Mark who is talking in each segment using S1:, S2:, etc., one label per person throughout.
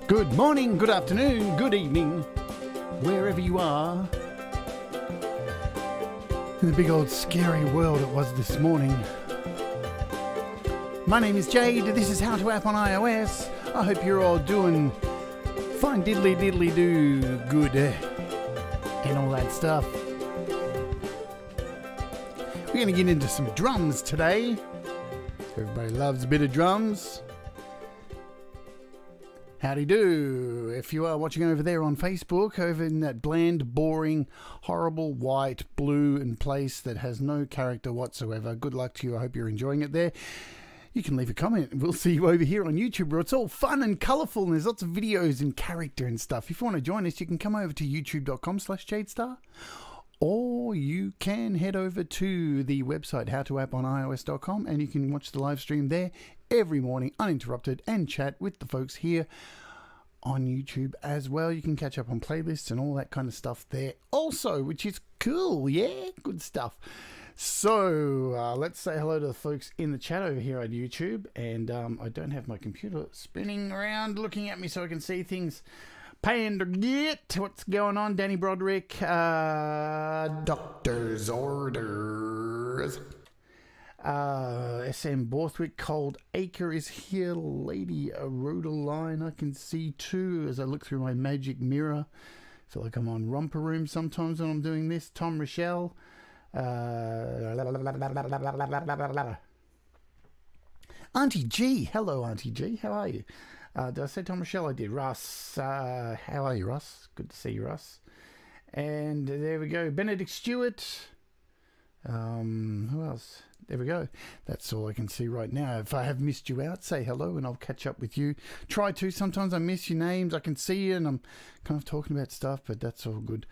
S1: Good morning, good afternoon, good evening, wherever you are. In the big old scary world it was this morning. My name is Jade, this is How to App on iOS. I hope you're all doing fine diddly diddly do good and all that stuff. We're going to get into some drums today. Everybody loves a bit of drums. Howdy do. If you are watching over there on Facebook, over in that bland, boring, horrible, white, blue and place that has no character whatsoever, good luck to you. I hope you're enjoying it there. You can leave a comment and we'll see you over here on YouTube where it's all fun and colourful and there's lots of videos and character and stuff. If you want to join us, you can come over to youtube.com/JadeStarr, or you can head over to the website howtoaponios.com and you can watch the live stream there every morning uninterrupted and chat with the folks here on YouTube as well. You can catch up on playlists and all that kind of stuff there also, which is cool. Yeah, good stuff. So let's say hello to the folks in the chat over here on YouTube. And I don't have my computer spinning around looking at me so I can see things. Paying to get what's going on. Danny Broderick, Doctor's Orders. SM Borthwick, Cold Acre is here. Lady Rhodaline I can see too as I look through my magic mirror. Feel like I'm on Romper Room sometimes when I'm doing this. Tom Rochelle. Auntie G. Hello, Auntie G. How are you? Did I say Tom Rochelle? I did. Russ. How are you, Russ? Good to see you, Russ. And there we go. Benedict Stewart. Who else? There we go. That's all I can see right now. If I have missed you out, say hello and I'll catch up with you. Try to. Sometimes I miss your names. I can see you and I'm kind of talking about stuff, but that's all good.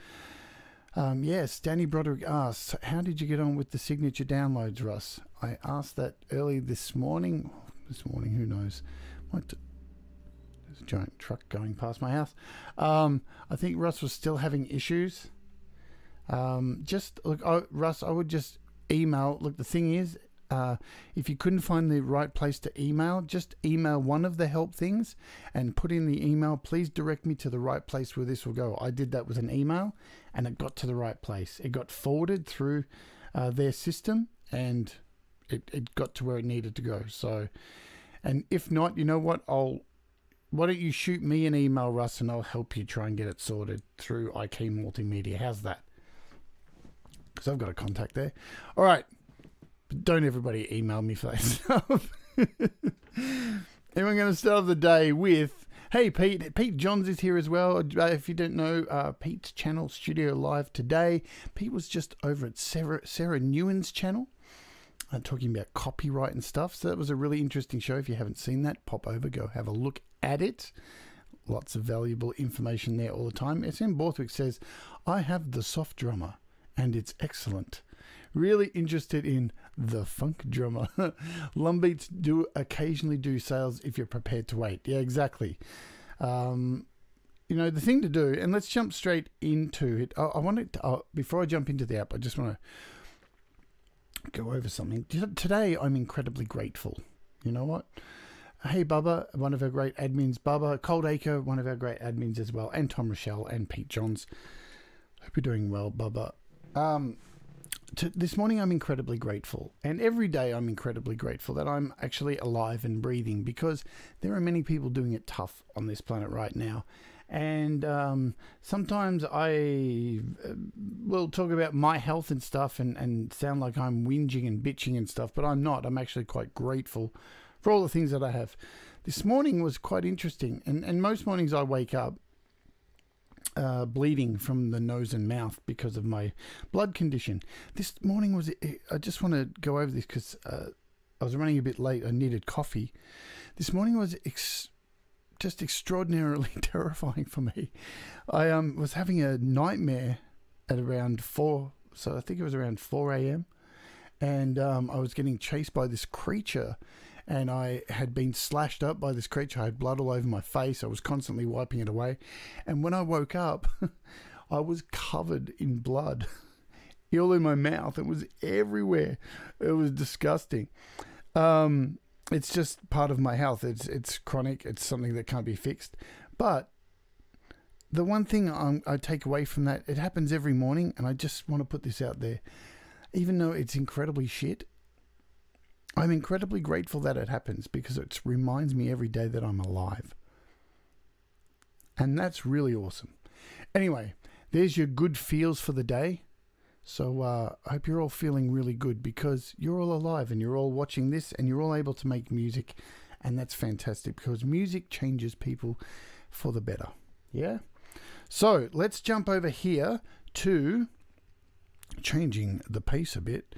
S1: Yes, Danny Broderick asks, how did you get on with the signature downloads, Russ? I asked that early this morning. Who knows? There's a giant truck going past my house. I think Russ was still having issues. Just look, Russ, I would just email. Look, the thing is, if you couldn't find the right place to email, just email one of the help things and put in the email, please direct me to the right place where this will go. I did that with an email and it got to the right place. It got forwarded through their system and it got to where it needed to go. So, and if not, you know what? Why don't you shoot me an email, Russ, and I'll help you try and get it sorted through IK Multimedia. How's that? Because I've got a contact there. All right. But don't everybody email me for that stuff. And we're going to start the day with, hey, Pete. Pete Johns is here as well. If you don't know, Pete's channel, Studio Live today. Pete was just over at Sarah Newen's channel. Talking about copyright and stuff. So that was a really interesting show. If you haven't seen that, pop over, go have a look at it. Lots of valuable information there all the time. SM Borthwick says, I have the soft drummer and it's excellent. Really interested in the funk drummer. Lumbeats do occasionally do sales if you're prepared to wait. Yeah, exactly. You know, the thing to do, and let's jump straight into it. I wanted to, before I jump into the app, I just want to go over something. Today, I'm incredibly grateful. You know what? Hey, Bubba, one of our great admins. Bubba, Cold Acre, one of our great admins as well. And Tom Rochelle and Pete Johns. Hope you're doing well, Bubba. This morning, I'm incredibly grateful. And every day, I'm incredibly grateful that I'm actually alive and breathing because there are many people doing it tough on this planet right now. And sometimes I will talk about my health and stuff and sound like I'm whinging and bitching and stuff, but I'm not. I'm actually quite grateful for all the things that I have. This morning was quite interesting. And most mornings I wake up bleeding from the nose and mouth because of my blood condition. This morning was, I just want to go over this because I was running a bit late. I needed coffee. This morning was just extraordinarily terrifying for me. I was having a nightmare at around 4, so I think it was around 4 a.m. And I was getting chased by this creature and I had been slashed up by this creature. I had blood all over my face. I was constantly wiping it away. And when I woke up, I was covered in blood all in my mouth. It was everywhere. It was disgusting. It's just part of my health. It's chronic. It's something that can't be fixed. But the one thing I take away from that, it happens every morning, and I just want to put this out there. Even though it's incredibly shit, I'm incredibly grateful that it happens, because it reminds me every day that I'm alive. And that's really awesome. Anyway, there's your good feels for the day. So I hope you're all feeling really good, because you're all alive and you're all watching this and you're all able to make music. And that's fantastic, because music changes people for the better. Yeah? So let's jump over here to changing the pace a bit,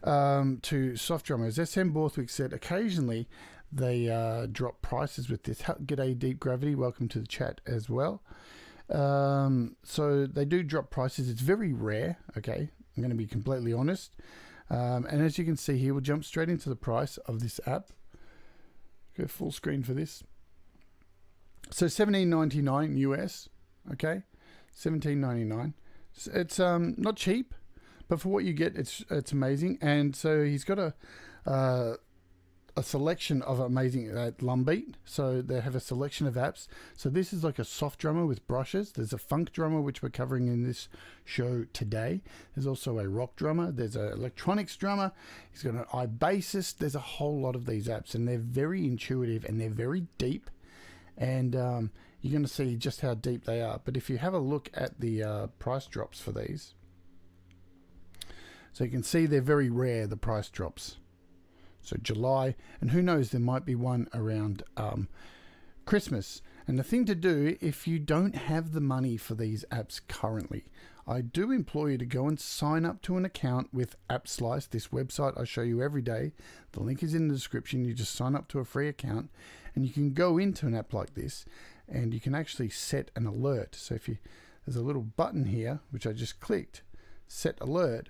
S1: to soft drummers. SM Borthwick said occasionally they drop prices with this. G'day Deep Gravity, welcome to the chat as well. So they do drop prices. It's very rare, okay? I'm going to be completely honest. And as you can see here, we'll jump straight into the price of this app. Go full screen for this. So $17.99 US, okay? $17.99. It's not cheap, but for what you get, it's amazing. And so he's got a selection of amazing Lumbeat. So they have a selection of apps. So this is like a soft drummer with brushes. There's a funk drummer, which we're covering in this show today. There's also a rock drummer. There's an electronics drummer. He's got an iBassist. There's a whole lot of these apps, and they're very intuitive and they're very deep. And you're going to see just how deep they are. But if you have a look at the price drops for these, so you can see they're very rare, the price drops. So July, and who knows, there might be one around Christmas. And the thing to do, if you don't have the money for these apps currently, I do implore you to go and sign up to an account with AppSlice, this website I show you every day. The link is in the description. You just sign up to a free account, and you can go into an app like this, and you can actually set an alert. So if there's a little button here, which I just clicked, set alert,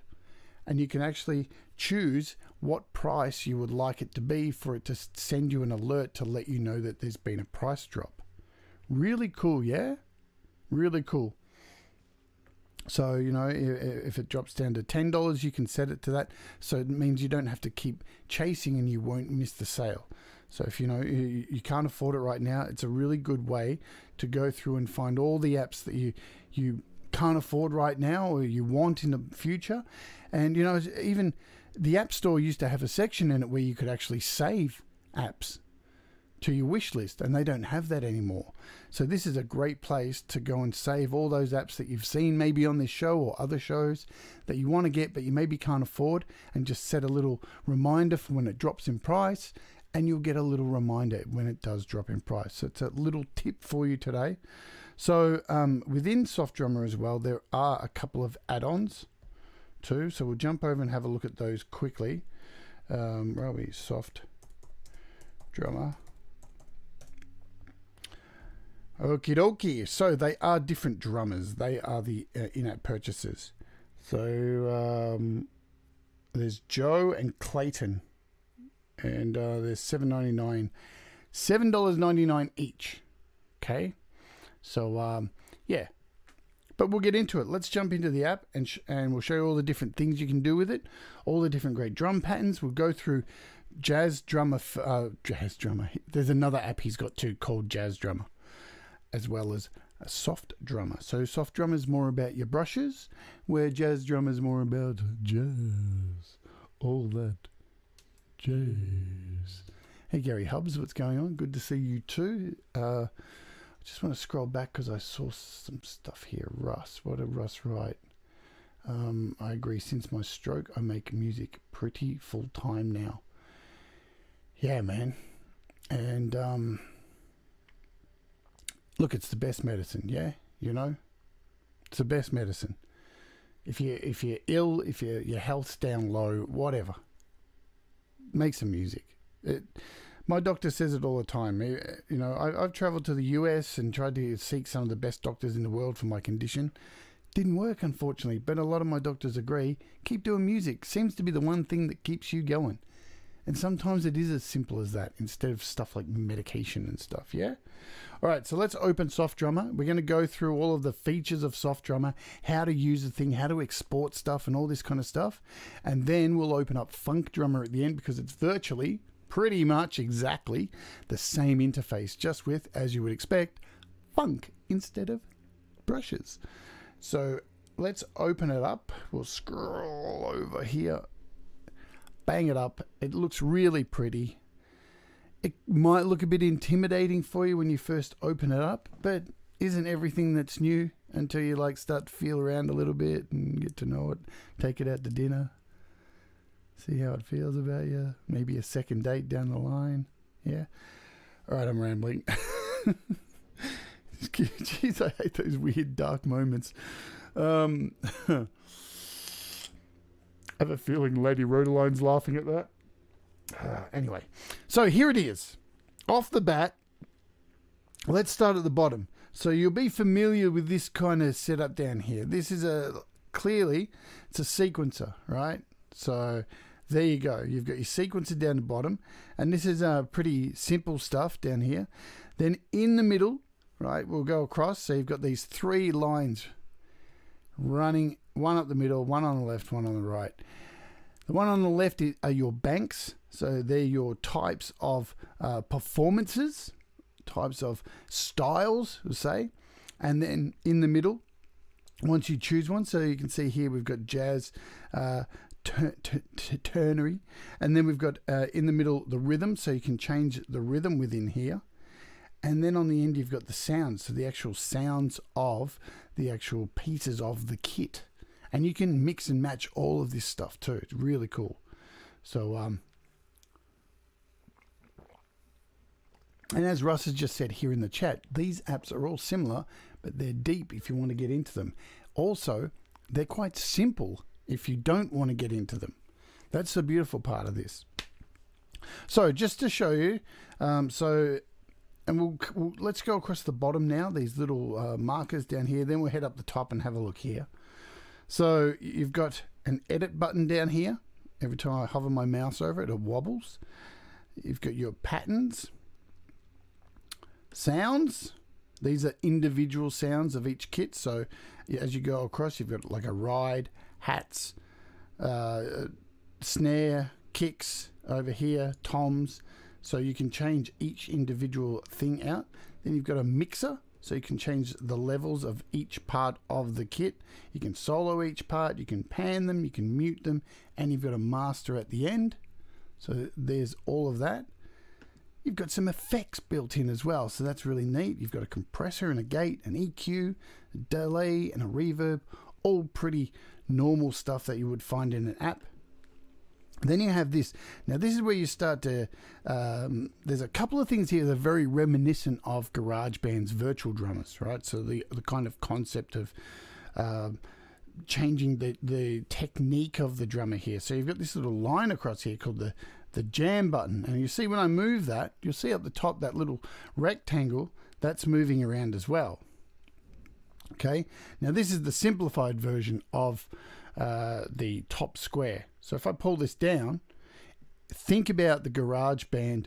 S1: and you can actually choose what price you would like it to be for it to send you an alert to let you know that there's been a price drop. Really cool, yeah? Really cool. So, you know, if it drops down to $10, you can set it to that. So it means you don't have to keep chasing and you won't miss the sale. So if you know you can't afford it right now, it's a really good way to go through and find all the apps that you can't afford right now or you want in the future. And, you know, even the App Store used to have a section in it where you could actually save apps to your wish list, and they don't have that anymore. So this is a great place to go and save all those apps that you've seen maybe on this show or other shows that you want to get but you maybe can't afford, and just set a little reminder for when it drops in price, and you'll get a little reminder when it does drop in price. So it's a little tip for you today. So within Soft Drummer as well, there are a couple of add-ons too. So we'll jump over and have a look at those quickly. Where are we? Soft Drummer. Okie dokie. So they are different drummers. They are the in-app purchases. So there's Joe and Clayton. And there's $7.99. $7.99 each. Okay. So, yeah. But we'll get into it. Let's jump into the app and we'll show you all the different things you can do with it. All the different great drum patterns. We'll go through Jazz Drummer. Jazz Drummer. There's another app he's got too called Jazz Drummer, as well as a Soft Drummer. So Soft Drummer is more about your brushes, where Jazz Drummer is more about jazz. All that jazz. Hey Gary Hubbs, what's going on? Good to see you too. I just want to scroll back because I saw some stuff here. Russ, what did Russ write? I agree. Since my stroke, I make music pretty full time now. Yeah, man. And look, it's the best medicine. Yeah, you know, it's the best medicine. If you're ill, if your health's down low, whatever, make some music. My doctor says it all the time. You know, I've traveled to the US and tried to seek some of the best doctors in the world for my condition. Didn't work, unfortunately, but a lot of my doctors agree. Keep doing music. Seems to be the one thing that keeps you going. And sometimes it is as simple as that, instead of stuff like medication and stuff, yeah? All right, so let's open Soft Drummer. We're going to go through all of the features of Soft Drummer, how to use the thing, how to export stuff and all this kind of stuff. And then we'll open up Funk Drummer at the end, because it's pretty much exactly the same interface, just with, as you would expect, funk instead of brushes. So let's open it up. We'll scroll over here, bang it up. It looks really pretty. It might look a bit intimidating for you when you first open it up, but isn't everything that's new until you like start to feel around a little bit and get to know it, take it out to dinner, see how it feels about you, maybe a second date down the line. Yeah. All right, I'm rambling. Jeez, I hate those weird dark moments. I have a feeling Lady Rodeline's laughing at that. Anyway, so here it is. Off the bat, let's start at the bottom. So you'll be familiar with this kind of setup down here. This is clearly, it's a sequencer, right? So there you go. You've got your sequencer down the bottom, and this is pretty simple stuff down here. Then in the middle, right, we'll go across. So you've got these 3 lines running, one up the middle, one on the left, one on the right. The one on the left are your banks. So they're your types of performances, types of styles, we'll say. And then in the middle, once you choose one, so you can see here we've got jazz, ternary, and then we've got in the middle the rhythm, so you can change the rhythm within here. And then on the end you've got the sounds, so the actual sounds of the actual pieces of the kit. And you can mix and match all of this stuff too. It's really cool. So and as Russ has just said here in the chat, these apps are all similar, but they're deep if you want to get into them. Also, they're quite simple if you don't want to get into them. That's the beautiful part of this. So just to show you, and let's go across the bottom now, these little markers down here. Then we'll head up the top and have a look here. So you've got an edit button down here. Every time I hover my mouse over it, it wobbles. You've got your patterns. Sounds. These are individual sounds of each kit. So as you go across, you've got like a ride, hats, snare, kicks over here, toms. So you can change each individual thing out. Then you've got a mixer. So you can change the levels of each part of the kit. You can solo each part, you can pan them, you can mute them, and you've got a master at the end. So there's all of that. You've got some effects built in as well, so that's really neat. You've got a compressor and a gate, an EQ, a delay and a reverb, all pretty normal stuff that you would find in an app. Then you have this. Now this is where you start to, there's a couple of things here that are very reminiscent of GarageBand's virtual drummers, right? So the kind of concept of changing the technique of the drummer here. So you've got this little line across here called the jam button. And you see when I move that, you'll see up the top that little rectangle, that's moving around as well. Okay, now this is the simplified version of the top square. So if I pull this down, think about the GarageBand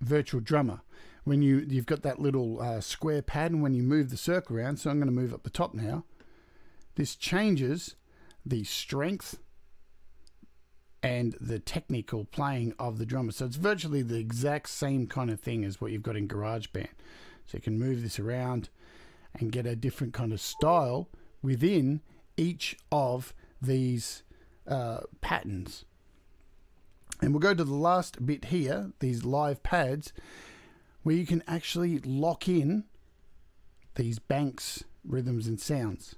S1: virtual drummer. When you've got that little square pattern when you move the circle around. So I'm going to move up the top now. This changes the strength and the technical playing of the drummer. So it's virtually the exact same kind of thing as what you've got in GarageBand. So you can move this around and get a different kind of style within each of these patterns. And we'll go to the last bit here, these live pads, where you can actually lock in these banks, rhythms and sounds.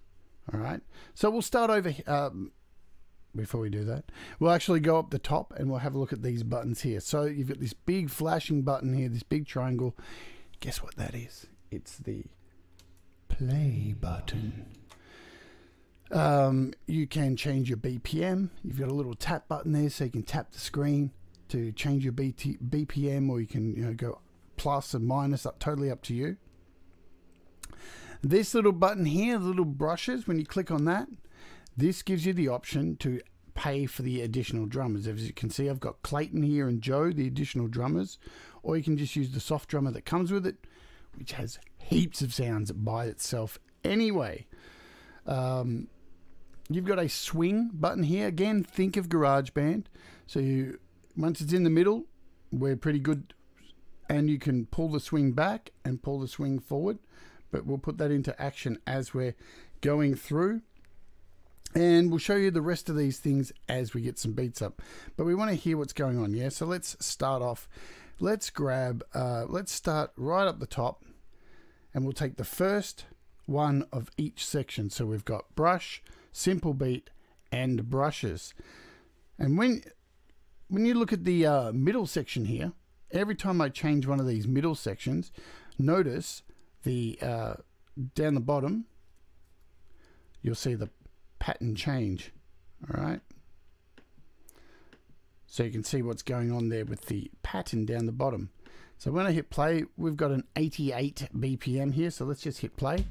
S1: All right, so we'll start over before we do that, we'll actually go up the top and we'll have a look at these buttons here. So you've got this big flashing button here, this big triangle. Guess what that is? It's the play button. You can change your BPM. You've got a little tap button there, so you can tap the screen to change your BPM, or you can go plus and minus, totally up to you. This little button here, the little brushes, when you click on that, this gives you the option to pay for the additional drummers. As you can see, I've got Clayton here and Joe, the additional drummers, or you can just use the soft drummer that comes with it, which has heaps of sounds by itself anyway. You've got a swing button here. Again, think of GarageBand. So once it's in the middle, we're pretty good and you can pull the swing back and pull the swing forward, but we'll put that into action as we're going through. And we'll show you the rest of these things as we get some beats up. But we want to hear what's going on, yeah? So let's start off. Let's start right up the top, and we'll take the first one of each section. So we've got brush, simple beat, and brushes. And when you look at the middle section here, every time I change one of these middle sections, notice the down the bottom, you'll see the pattern change. All right, so you can see what's going on there with the pattern down the bottom. So when I hit play, we've got an 88 BPM here, so let's just hit play.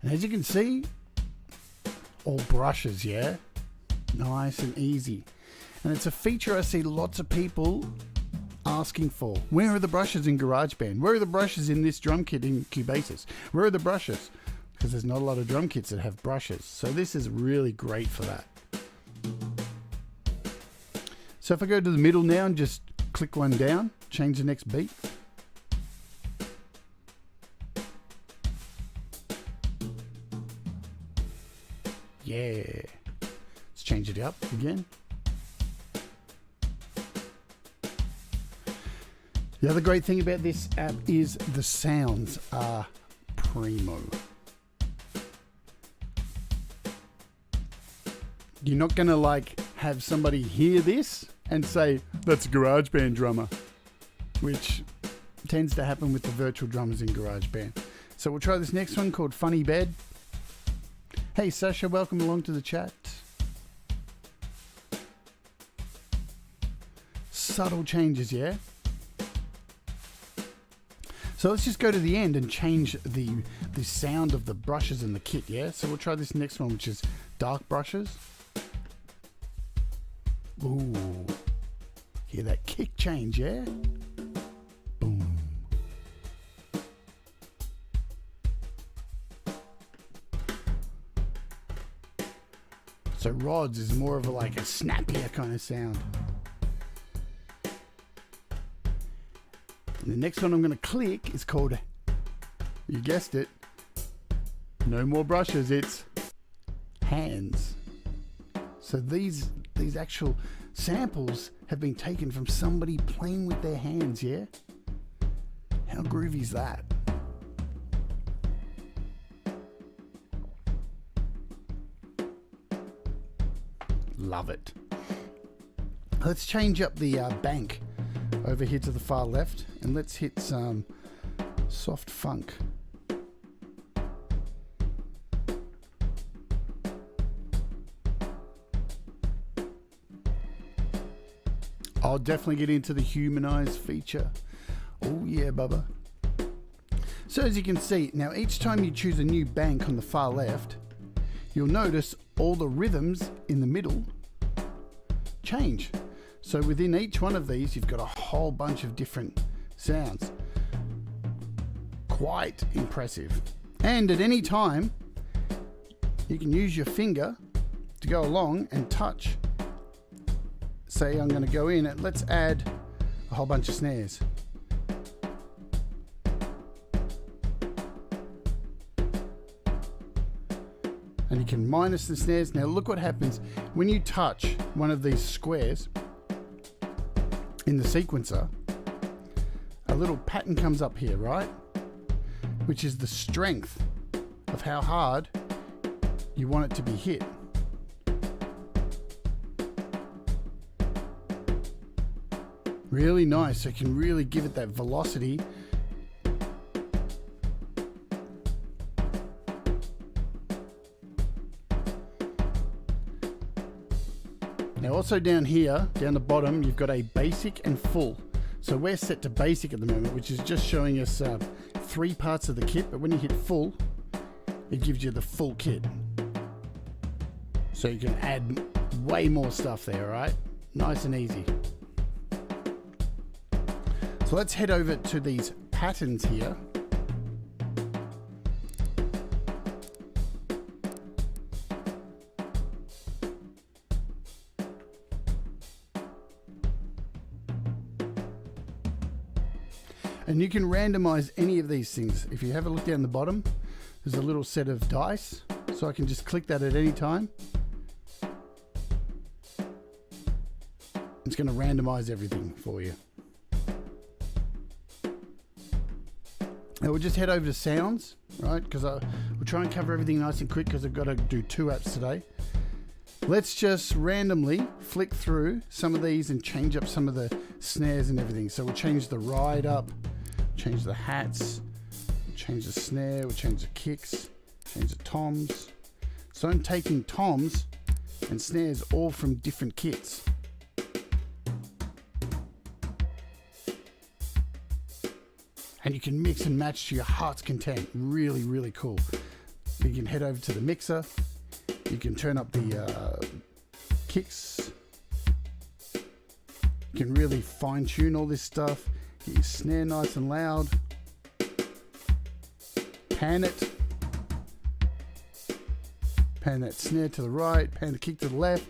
S1: And as you can see, all brushes, yeah? Nice and easy. And it's a feature I see lots of people asking for. Where are the brushes in GarageBand? Where are the brushes in this drum kit in Cubasis? Where are the brushes? Because there's not a lot of drum kits that have brushes. So this is really great for that. So if I go to the middle now and just click one down, change the next beat. Yeah. Let's change it up again. The other great thing about this app is the sounds are primo. You're not going to like have somebody hear this and say, that's a GarageBand drummer, which tends to happen with the virtual drummers in GarageBand. So we'll try this next one called Funny Bed. Hey Sasha, welcome along to the chat. Subtle changes, yeah? So let's just go to the end and change the sound of the brushes in the kit, yeah? So we'll try this next one, which is dark brushes. Ooh, hear that kick change, yeah? Boom. So rods is more of like a snappier kind of sound. And the next one I'm going to click is called, you guessed it, no more brushes, it's hands. So these actual samples have been taken from somebody playing with their hands, yeah? How groovy is that? Love it. Let's change up the bank over here to the far left, and let's hit some soft funk. I'll definitely get into the humanize feature. Oh yeah, Bubba. So as you can see, now each time you choose a new bank on the far left, you'll notice all the rhythms in the middle change. So within each one of these, you've got a whole bunch of different sounds. Quite impressive. And at any time, you can use your finger to go along and touch. Say I'm going to go in and let's add a whole bunch of snares. And you can minus the snares. Now look what happens when you touch one of these squares in the sequencer. A little pattern comes up here, right? Which is the strength of how hard you want it to be hit. Really nice, so you can really give it that velocity. Now also down here, down the bottom, you've got a basic and full. So we're set to basic at the moment, which is just showing us 3 parts of the kit, but when you hit full, it gives you the full kit. So you can add way more stuff there, right? Nice and easy. So let's head over to these patterns here. And you can randomize any of these things. If you have a look down the bottom, there's a little set of dice. So I can just click that at any time. It's going to randomize everything for you. Now we'll just head over to sounds, right? Because we'll try and cover everything nice and quick because I've got to do 2 apps today. Let's just randomly flick through some of these and change up some of the snares and everything. So we'll change the ride up, change the hats, change the snare, we'll change the kicks, change the toms. So I'm taking toms and snares all from different kits. And you can mix and match to your heart's content. Really, really cool. You can head over to the mixer. You can turn up the kicks. You can really fine tune all this stuff. Get your snare nice and loud. Pan it. Pan that snare to the right. Pan the kick to the left.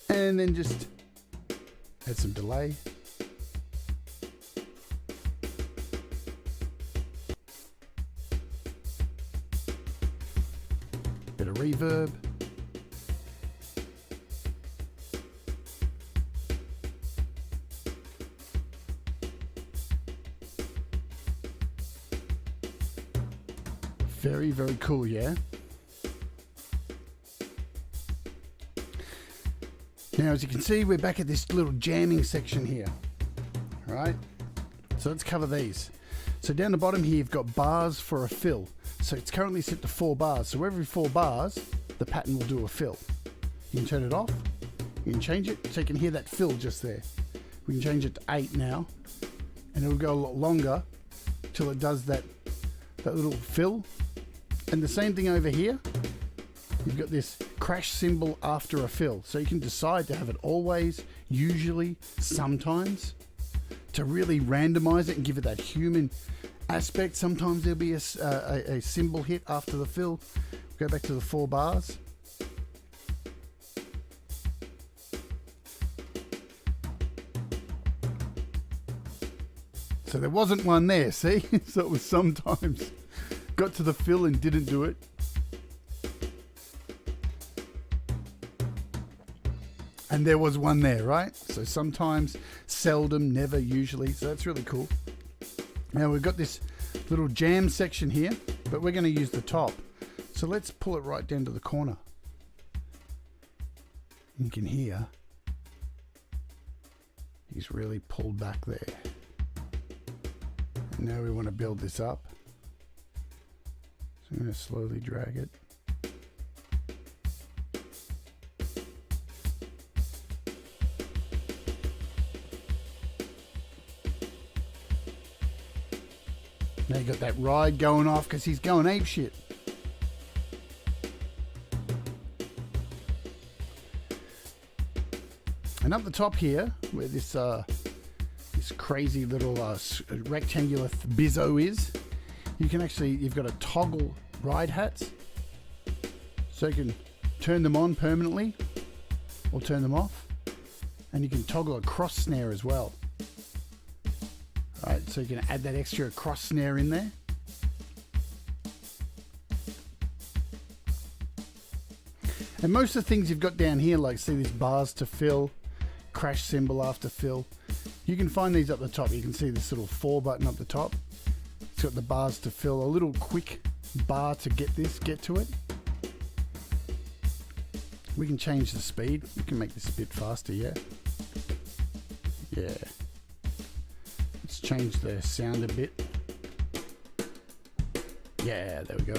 S1: And then just add some delay. Bit of reverb. Very, very cool, yeah? Now, as you can see, we're back at this little jamming section here, right? So let's cover these. So down the bottom here, you've got bars for a fill. So it's currently set to 4 bars. So every 4 bars, the pattern will do a fill. You can turn it off. You can change it. So you can hear that fill just there. We can change it to 8 now. And it'll go a lot longer till it does that little fill. And the same thing over here. You've got this crash cymbal after a fill. So you can decide to have it always, usually, sometimes. To really randomize it and give it that human aspect. Sometimes there'll be a cymbal hit after the fill. Go back to the 4 bars. So there wasn't one there, see? So it was sometimes got to the fill and didn't do it. And there was one there, right? So sometimes, seldom, never, usually. So that's really cool. Now we've got this little jam section here, but we're going to use the top. So let's pull it right down to the corner. You can hear he's really pulled back there. And now we want to build this up. So I'm going to slowly drag it. Now you got that ride going off because he's going apeshit. And up the top here, where this crazy little rectangular bizzo is, you can actually, you've got a toggle ride hats. So you can turn them on permanently or turn them off. And you can toggle a cross snare as well. Right, so you can add that extra cross snare in there. And most of the things you've got down here, like see these bars to fill, crash cymbal after fill, you can find these up the top. You can see this little 4 button up the top. It's got the bars to fill, a little quick bar to get to it. We can change the speed. We can make this a bit faster, yeah. Yeah. Let's change the sound a bit. Yeah, there we go.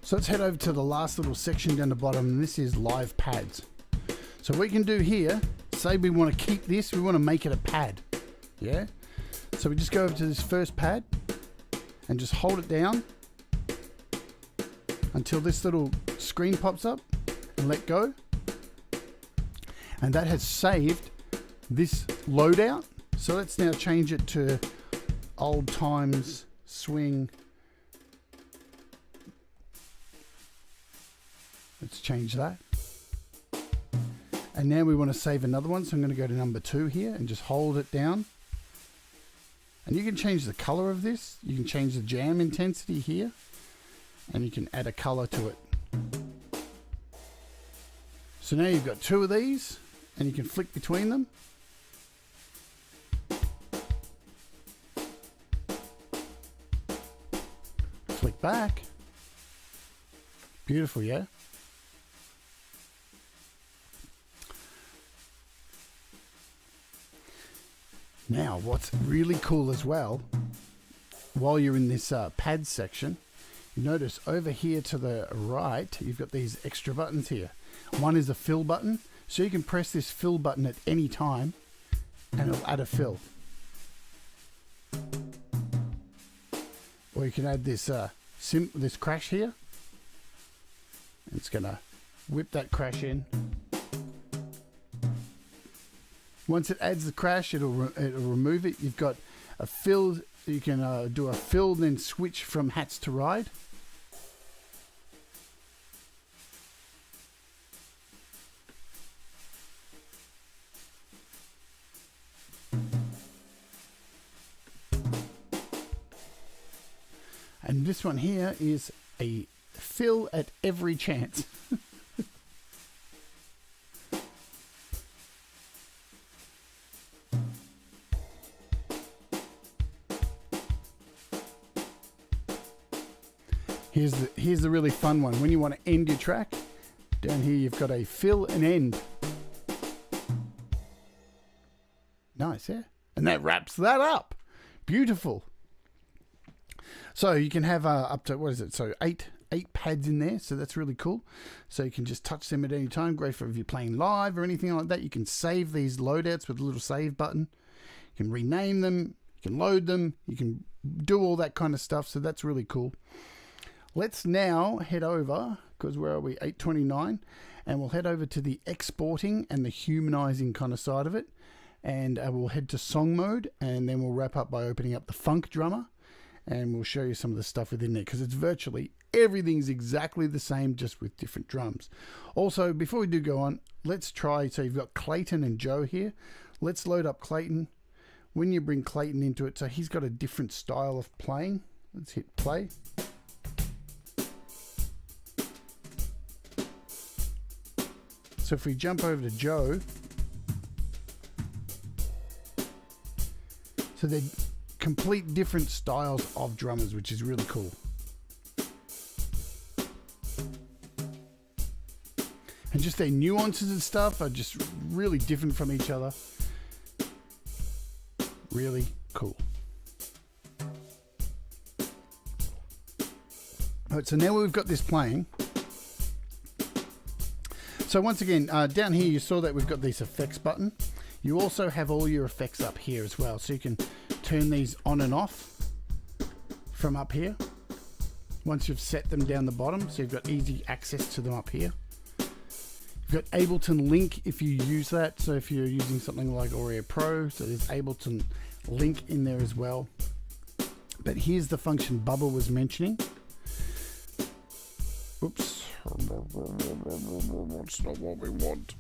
S1: So let's head over to the last little section down the bottom, and this is live pads. So what we can do here, say we want to keep this, we want to make it a pad. Yeah? So we just go over to this first pad and just hold it down until this little screen pops up and let go. And that has saved this loadout. So let's now change it to old times swing. Let's change that. And now we want to save another one, so I'm going to go to number 2 here and just hold it down. And you can change the color of this. You can change the jam intensity here, and you can add a color to it. So now you've got 2 of these, and you can flick between them. Flick back. Beautiful, yeah? Now, what's really cool as well, while you're in this pad section, you notice over here to the right, you've got these extra buttons here. One is a fill button, so you can press this fill button at any time, and it'll add a fill. Or you can add this this crash here. It's gonna whip that crash in. Once it adds the crash, it'll remove it. You've got a fill. You can do a fill, then switch from hats to ride. And this one here is a fill at every chance. Here's the really fun one. When you want to end your track, down here you've got a fill and end. Nice, yeah? And that wraps that up. Beautiful. So you can have up to, what is it? So eight pads in there. So that's really cool. So you can just touch them at any time. Great for if you're playing live or anything like that. You can save these loadouts with a little save button. You can rename them. You can load them. You can do all that kind of stuff. So that's really cool. Let's now head over, because where are we? 829. And we'll head over to the exporting and the humanizing kind of side of it. And we'll head to song mode. And then we'll wrap up by opening up the funk drummer. And we'll show you some of the stuff within there, because it's virtually everything's exactly the same, just with different drums. Also, before we do go on, let's try. So you've got Clayton and Joe here. Let's load up Clayton. When you bring Clayton into it, so he's got a different style of playing. Let's hit play. So if we jump over to Joe, so they're complete different styles of drummers, which is really cool. And just their nuances and stuff are just really different from each other. Really cool. Alright, so now we've got this playing. So once again, down here you saw that we've got this effects button. You also have all your effects up here as well. So you can turn these on and off from up here once you've set them down the bottom. So you've got easy access to them up here. You've got Ableton Link if you use that. So if you're using something like Oreo Pro, so there's Ableton Link in there as well. But here's the function Bubba was mentioning. Oops. That's not what we want.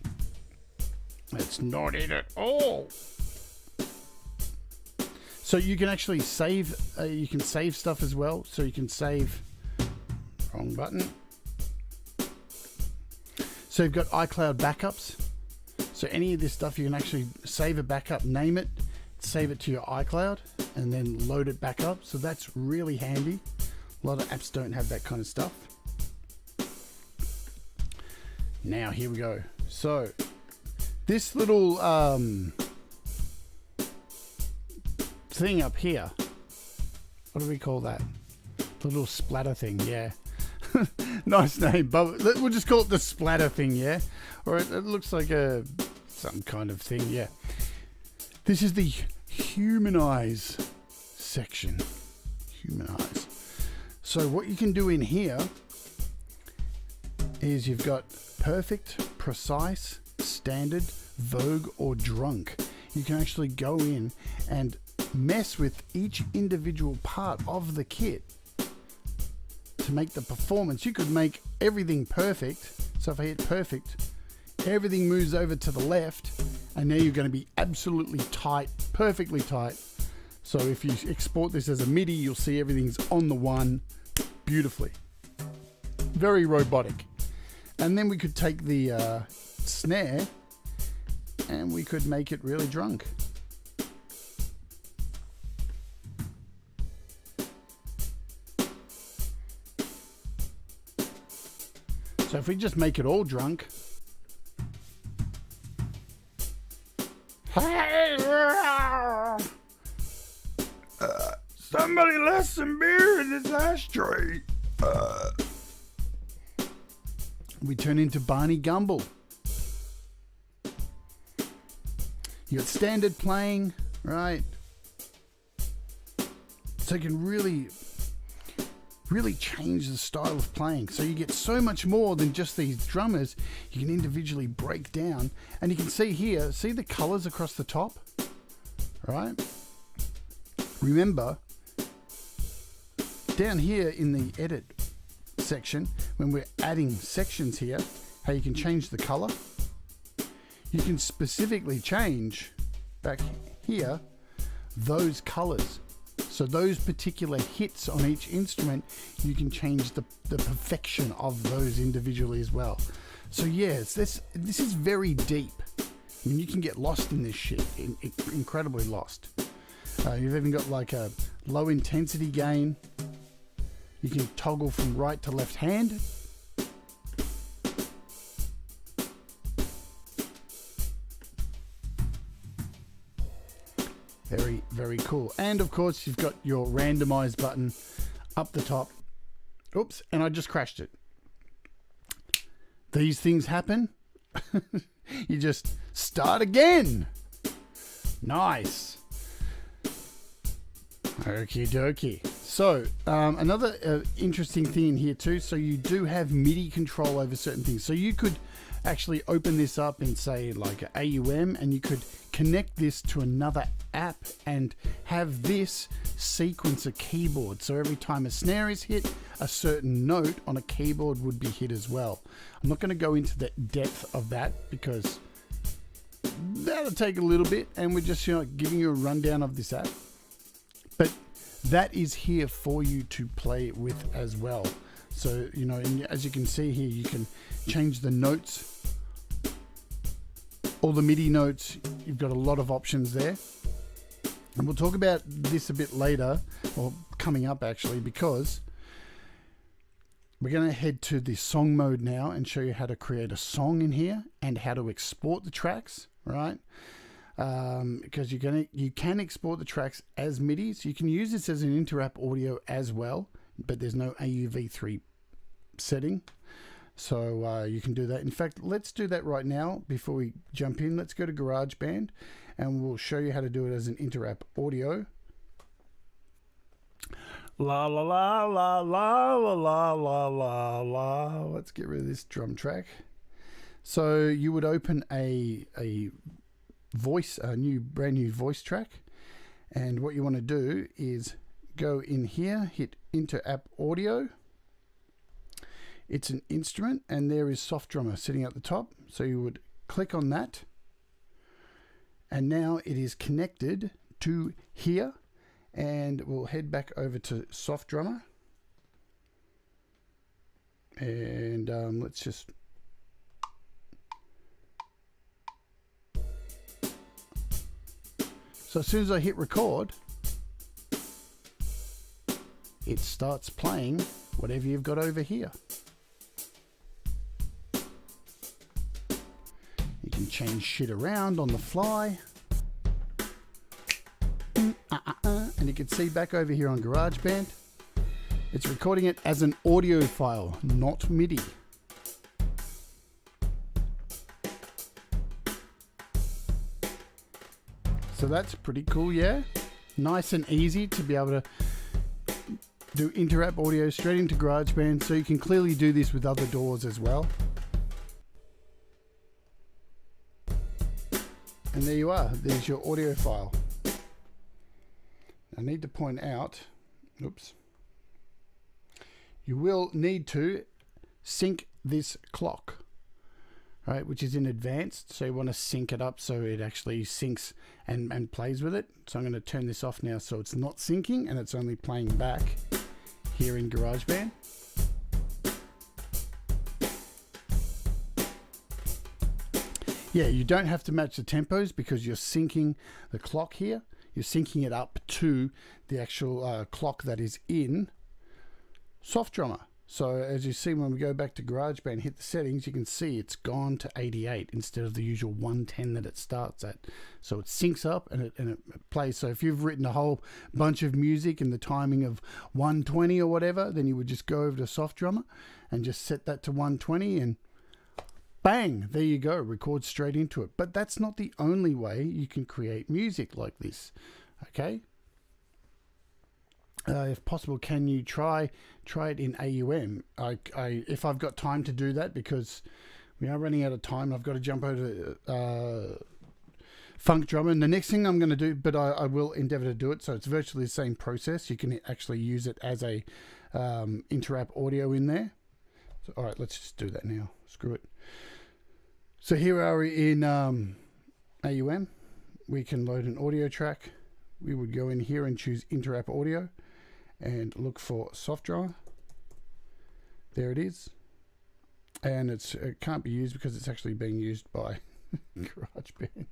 S1: That's not it at all. So you can actually save, you can save stuff as well. So you can save, wrong button. So you've got iCloud backups. So any of this stuff you can actually save a backup, name it, save it to your iCloud, and then load it back up. So that's really handy. A lot of apps don't have that kind of stuff. Now here we go. So this little thing up here, what do we call that? The little splatter thing, yeah. Nice name, but we'll just call it the splatter thing, yeah. Or it looks like some kind of thing, yeah. This is the humanize section. Humanize. So what you can do in here is you've got perfect, precise, standard, vogue, or drunk. You can actually go in and mess with each individual part of the kit to make the performance. You could make everything perfect, So if I hit perfect, everything moves over to the left, and now you're going to be absolutely tight, perfectly tight. So if you export this as a MIDI, you'll see everything's on the one beautifully. Very robotic. And then we could take the snare and we could make it really drunk. So if we just make it all drunk. Somebody left some beer in this ashtray. We turn into Barney Gumble. You got standard playing, right? So you can really change the style of playing. So you get so much more than just these drummers. You can individually break down, and you can see here, see the colors across the top, right? Remember, down here in the edit section, when we're adding sections here, how you can change the color. You can specifically change back here those colors. So those particular hits on each instrument, you can change the perfection of those individually as well. So yes, this is very deep. I mean, you can get lost in this shit, incredibly lost. You've even got like a low intensity gain. You can toggle from right to left hand. Very, very cool. And of course, you've got your randomize button up the top. Oops, and I just crashed it. These things happen. You just start again. Nice. Okie dokie. So, another interesting thing in here too. So you do have MIDI control over certain things. So you could actually open this up in, say, like an AUM, and you could connect this to another app and have this sequence a keyboard. So every time a snare is hit, a certain note on a keyboard would be hit as well. I'm not going to go into the depth of that because that'll take a little bit, and we're just giving you a rundown of this app. But that is here for you to play with as well. So, as you can see here, you can change the notes, all the MIDI notes. You've got a lot of options there. And we'll talk about this a bit later, or coming up actually, because we're going to head to the song mode now and show you how to create a song in here and how to export the tracks, right? Because you can export the tracks as MIDIs. You can use this as an inter-app audio as well, but there's no AUV3 setting, so you can do that. In fact, let's do that right now before we jump in. Let's go to GarageBand and we'll show you how to do it as an inter-app audio. La la la la la la la la la. Let's get rid of this drum track. So you would open a brand new voice track, and what you want to do is go in here, hit inter-app audio. It's an instrument, and there is Soft Drummer sitting at the top. So you would click on that, and now it is connected to here, and we'll head back over to Soft Drummer, and let's just so as soon as I hit record, it starts playing whatever you've got over here. You can change shit around on the fly. And you can see back over here on GarageBand, it's recording it as an audio file, not MIDI. So that's pretty cool, yeah? Nice and easy to be able to do inter-app audio straight into GarageBand, so you can clearly do this with other DAWs as well. And there you are, there's your audio file. I need to point out, oops, you will need to sync this clock. right, which is in advanced. So you want to sync it up so it actually syncs and plays with it. So I'm going to turn this off now so it's not syncing and it's only playing back here in GarageBand. Yeah, you don't have to match the tempos because you're syncing the clock here. You're syncing it up to the actual clock that is in SoftDrummer. So as you see, when we go back to GarageBand, hit the settings, you can see it's gone to 88 instead of the usual 110 that it starts at. So it syncs up and it plays. So if you've written a whole bunch of music in the timing of 120 or whatever, then you would just go over to SoftDrummer and just set that to 120 and bang, there you go, record straight into it. But that's not the only way you can create music like this, okay? If possible, can you try it in AUM? If I've got time to do that, because we are running out of time, I've got to jump over to Funk Drummer. And the next thing I'm going to do, but I will endeavor to do it, so it's virtually the same process. You can actually use it as a inter-app audio in there. So, all right, let's just do that now. Screw it. So here we are in AUM. We can load an audio track. We would go in here and choose inter-app audio and look for SoftDrummer. There it is. And it can't be used because it's actually being used by GarageBand.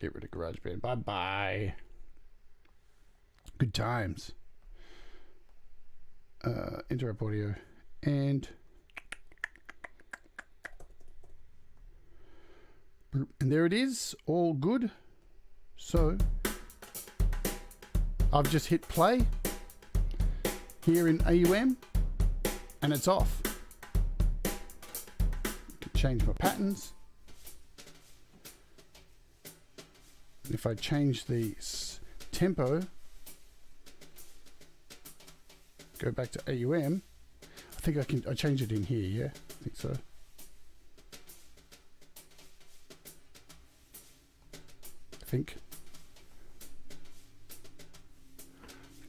S1: Get rid of GarageBand. Bye-bye. Good times. Inter-app audio. And there it is, all good. So I've just hit play here in AUM and it's off. Change my patterns. If I change the tempo, go back to AUM, I think I change it in here, yeah, I think so.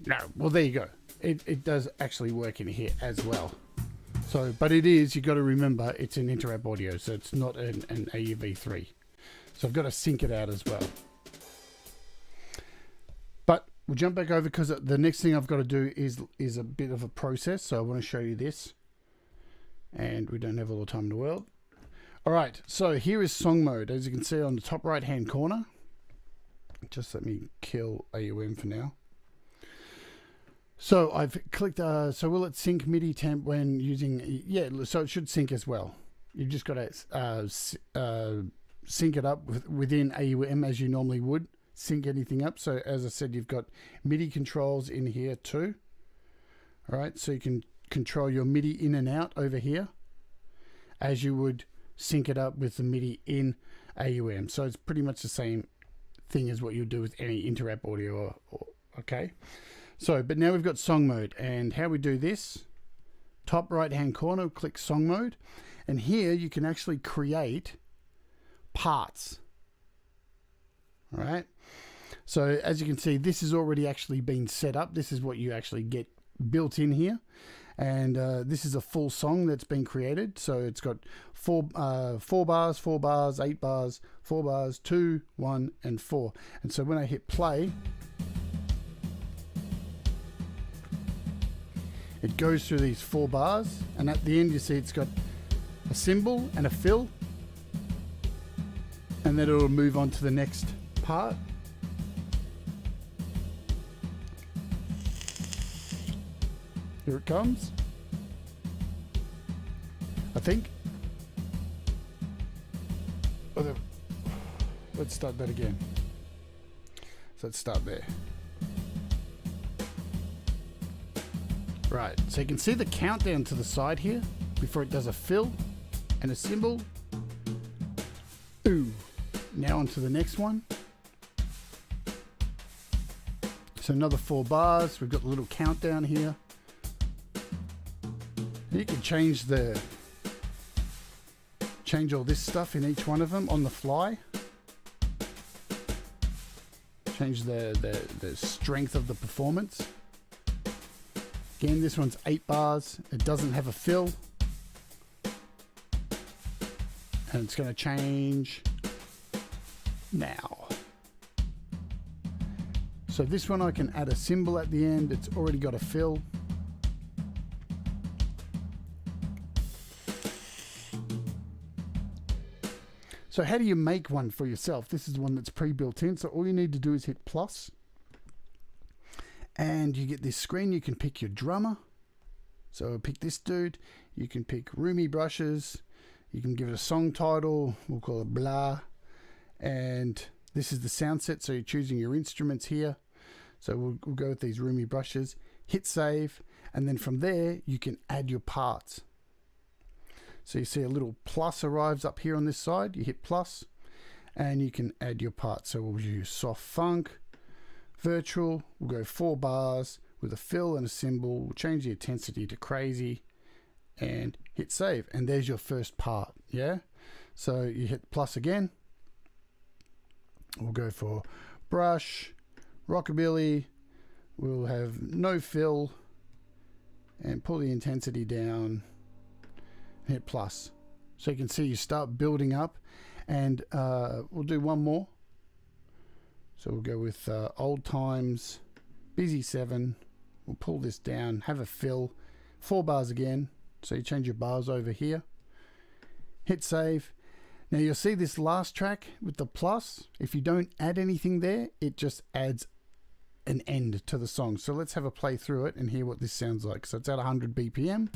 S1: No, well there you go. It does actually work in here as well. So, but it is, you've got to remember it's an inter-app audio, so it's not an AUV3. So I've got to sync it out as well. But we'll jump back over because the next thing I've got to do is a bit of a process. So I want to show you this. And we don't have all the time in the world. All right, so here is song mode. As you can see on the top right hand corner. Just let me kill AUM for now. So I've clicked, so will it sync MIDI temp when using, yeah, so it should sync as well. You've just got to sync it up within AUM as you normally would, sync anything up. So as I said, you've got MIDI controls in here too. All right, so you can control your MIDI in and out over here as you would sync it up with the MIDI in AUM. So it's pretty much the same thing as what you do with any inter-app audio, okay? So, but now we've got song mode, and how we do this, top right hand corner, click song mode, and here you can actually create parts. All right, so as you can see, this is already actually been set up. This is what you actually get built in here, and this is a full song that's been created. So it's got four bars, 4 bars, 8 bars, 4 bars, 2, 1, and 4. And so when I hit play, it goes through these 4 bars, and at the end you see it's got a cymbal and a fill, and then it'll move on to the next part. Here it comes, I think. Let's start that again. So let's start there. Right, so you can see the countdown to the side here before it does a fill and a cymbal. Ooh. Now on to the next one. So another 4 bars. We've got a little countdown here. And you can change all this stuff in each one of them on the fly. Change the strength of the performance. Again, this one's 8 bars. It doesn't have a fill. And it's going to change now. So this one I can add a cymbal at the end. It's already got a fill. So how do you make one for yourself? This is one that's pre-built in. So all you need to do is hit plus. And you get this screen. You can pick your drummer. So pick this dude. You can pick roomy brushes. You can give it a song title. We'll call it blah. And this is the sound set. So you're choosing your instruments here. So we'll go with these roomy brushes. Hit save. And then from there, you can add your parts. So you see a little plus arrives up here on this side. You hit plus. And you can add your parts. So we'll use soft funk. Virtual, we'll go 4 bars with a fill and a cymbal. We'll change the intensity to crazy and hit save. And there's your first part, yeah? So you hit plus again. We'll go for brush, rockabilly. We'll have no fill and pull the intensity down. Hit plus. So you can see you start building up. And we'll do one more. So we'll go with old times, busy 7. We'll pull this down, have a fill, 4 bars again. So you change your bars over here. Hit save. Now you'll see this last track with the plus. If you don't add anything there, it just adds an end to the song. So let's have a play through it and hear what this sounds like. So it's at 100 BPM.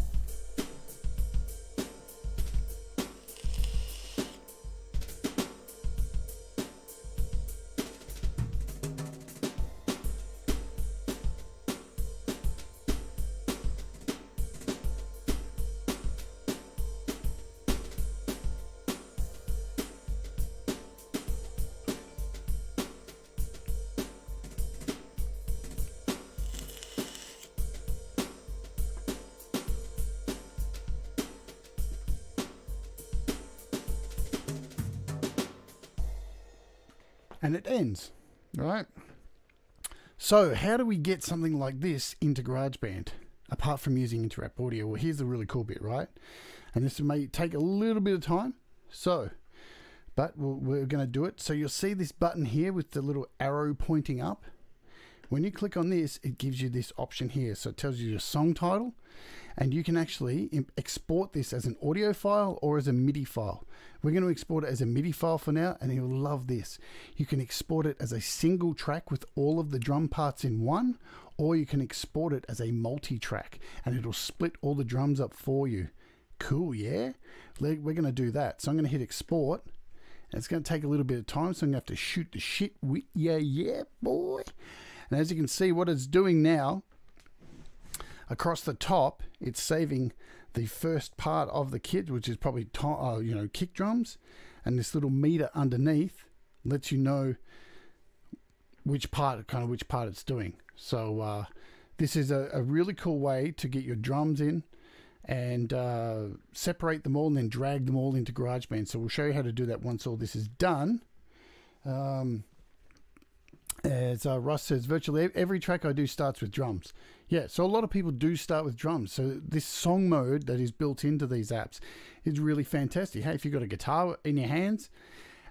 S1: And it ends, right? So how do we get something like this into GarageBand apart from using Interrupt Audio? Well, here's the really cool bit, right? And this may take a little bit of time, but we're going to do it. So you'll see this button here with the little arrow pointing up. When you click on this, it gives you this option here. So it tells you your song title, and you can actually export this as an audio file or as a MIDI file. We're going to export it as a MIDI file for now, and you'll love this. You can export it as a single track with all of the drum parts in one, or you can export it as a multi-track, and it'll split all the drums up for you. Cool, yeah? We're going to do that. So I'm going to hit export, and it's going to take a little bit of time, so I'm going to have to shoot the shit with you, yeah, boy. And as you can see, what it's doing now, across the top, it's saving the first part of the kit, which is probably kick drums, and this little meter underneath lets you know which part it's doing. So this is a really cool way to get your drums in and separate them all and then drag them all into GarageBand. So we'll show you how to do that once all this is done. As Russ says, virtually every track I do starts with drums. Yeah, so a lot of people do start with drums. So this song mode that is built into these apps is really fantastic. Hey, if you've got a guitar in your hands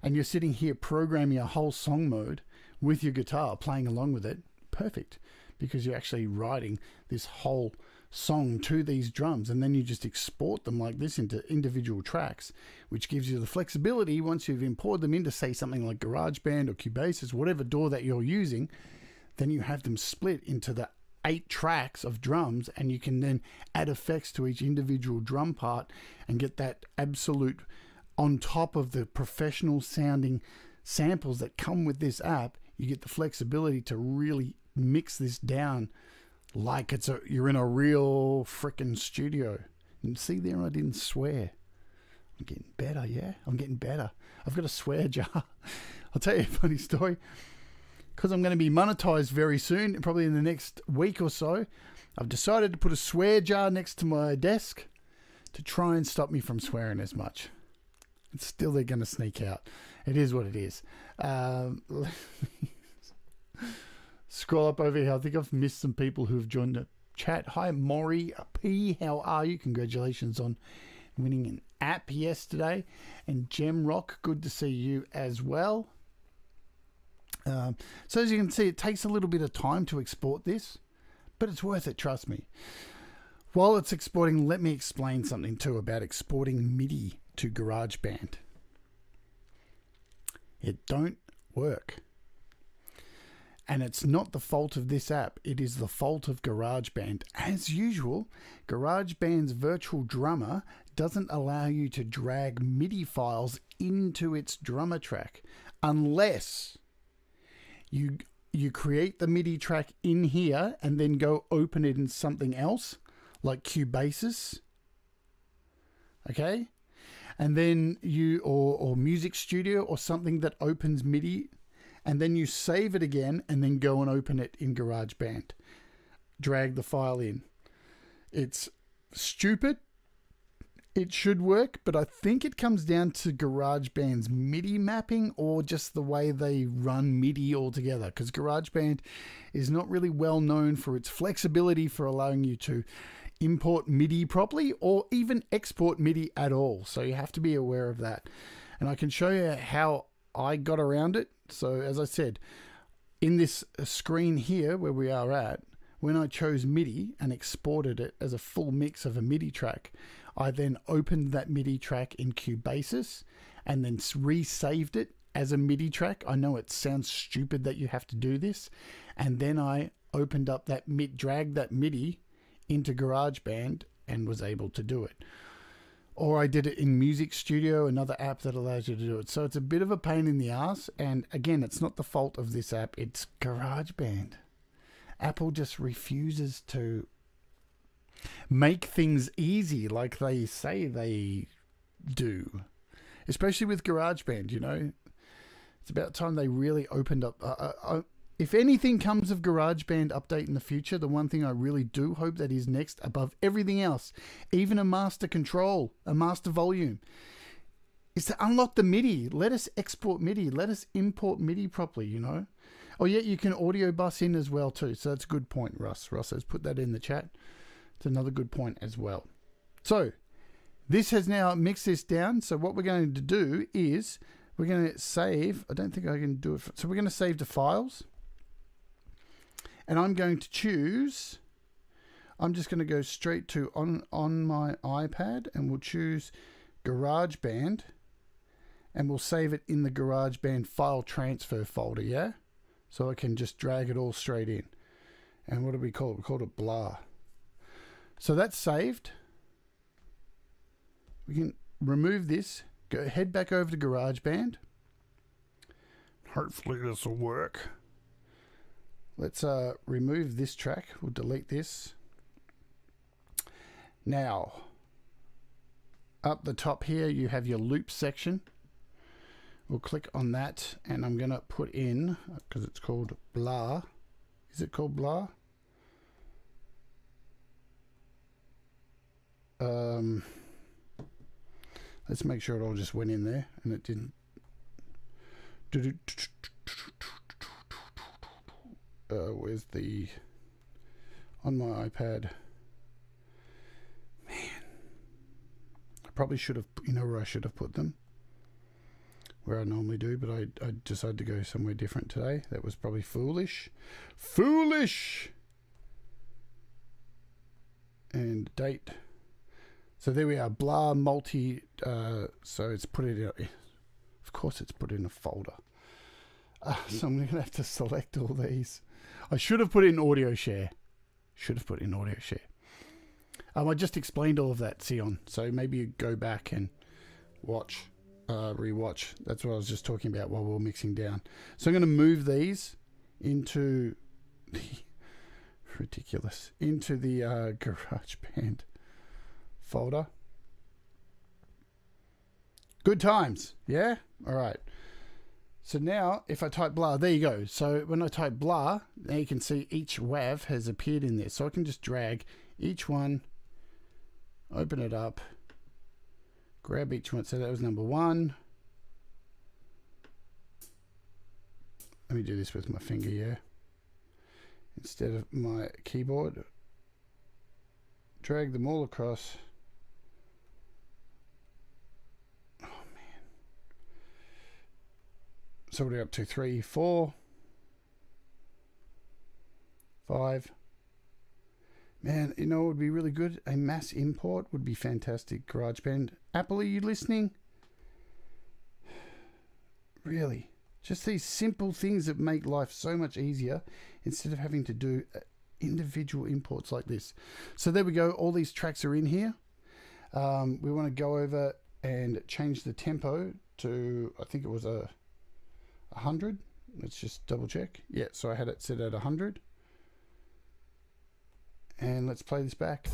S1: and you're sitting here programming a whole song mode with your guitar, playing along with it, perfect. Because you're actually writing this whole song to these drums, and then you just export them like this into individual tracks, which gives you the flexibility once you've imported them into, say, something like GarageBand or Cubase, whatever DAW that you're using. Then you have them split into the 8 tracks of drums, and you can then add effects to each individual drum part and get that absolute, on top of the professional sounding samples that come with this app. You get the flexibility to really mix this down like you're in a real freaking studio. And see there, I didn't swear. I'm getting better, yeah? I'm getting better. I've got a swear jar. I'll tell you a funny story. Because I'm going to be monetized very soon, probably in the next week or so, I've decided to put a swear jar next to my desk to try and stop me from swearing as much. It's still, they're going to sneak out. It is what it is. Scroll up over here. I think I've missed some people who've joined chat. Hi, Maury P. How are you? Congratulations on winning an app yesterday. And Gem Rock, good to see you as well. So as you can see, it takes a little bit of time to export this, but it's worth it, trust me. While it's exporting, let me explain something too about exporting MIDI to GarageBand. It don't work. And it's not the fault of this app, it is the fault of GarageBand. As usual, GarageBand's virtual drummer doesn't allow you to drag MIDI files into its drummer track unless you create the MIDI track in here and then go open it in something else like Cubasis. Okay? And then or Music Studio or something that opens MIDI, and then you save it again and then go and open it in GarageBand. Drag the file in. It's stupid. It should work, but I think it comes down to GarageBand's MIDI mapping or just the way they run MIDI altogether, because GarageBand is not really well known for its flexibility for allowing you to import MIDI properly or even export MIDI at all. So you have to be aware of that. And I can show you how I got around it. So as I said, in this screen here where we are at, when I chose MIDI and exported it as a full mix of a MIDI track, I then opened that MIDI track in Cubasis and then resaved it as a MIDI track. I know it sounds stupid that you have to do this. And then I opened up that dragged that MIDI into GarageBand and was able to do it. Or I did it in Music Studio, another app that allows you to do it. So it's a bit of a pain in the ass. And again, it's not the fault of this app. It's GarageBand. Apple just refuses to make things easy like they say they do. Especially with GarageBand, you know. It's about time they really opened up. If anything comes of GarageBand update in the future, the one thing I really do hope that is next above everything else, even a master control, a master volume, is to unlock the MIDI. Let us export MIDI. Let us import MIDI properly, you know. Oh, yeah, you can audio bus in as well too. So that's a good point, Russ. Russ has put that in the chat. It's another good point as well. So this has now mixed this down. So what we're going to do is we're going to save. I don't think I can do it. So we're going to save the files. And I'm going to choose, I'm just going to go straight to on my iPad and we'll choose GarageBand and we'll save it in the GarageBand file transfer folder, yeah? So I can just drag it all straight in. And what do we call it? We called it blah. So that's saved. We can remove this, head back over to GarageBand. Hopefully this will work. Let's remove this track. We'll delete this. Now, up the top here, you have your loop section. We'll click on that, and I'm going to put in, because it's called blah. Is it called blah? Let's make sure it all just went in there, and it didn't. Where's the on my iPad? Man, I probably should have, you know where I should have put them, where I normally do, but I decided to go somewhere different today. That was probably foolish. And date. So there we are, blah multi. So it's put it in, of course it's put in a folder. So I'm going to have to select all these. I should have put it in audio share. I just explained all of that, Sion. So maybe you go back and watch, rewatch. That's what I was just talking about while we were mixing down. So I'm going to move these into the ridiculous into the GarageBand folder. Good times, yeah. All right. So now, if I type blah, there you go. So when I type blah, now you can see each WAV has appeared in there. So I can just drag each one, open it up, grab each one. So that was number one. Let me do this with my finger, yeah. Instead of my keyboard. drag them all across. Oh man. So what are we up to? 3, 4, 5. Man, you know what would be really good? A mass import would be fantastic. GarageBand. Apple, are you listening? Really? Just these simple things that make life so much easier instead of having to do individual imports like this. So there we go. All these tracks are in here. We want to go over and change the tempo to, I think it was 100. Let's just double check. Yeah, so I had it set at 100. And let's play this back.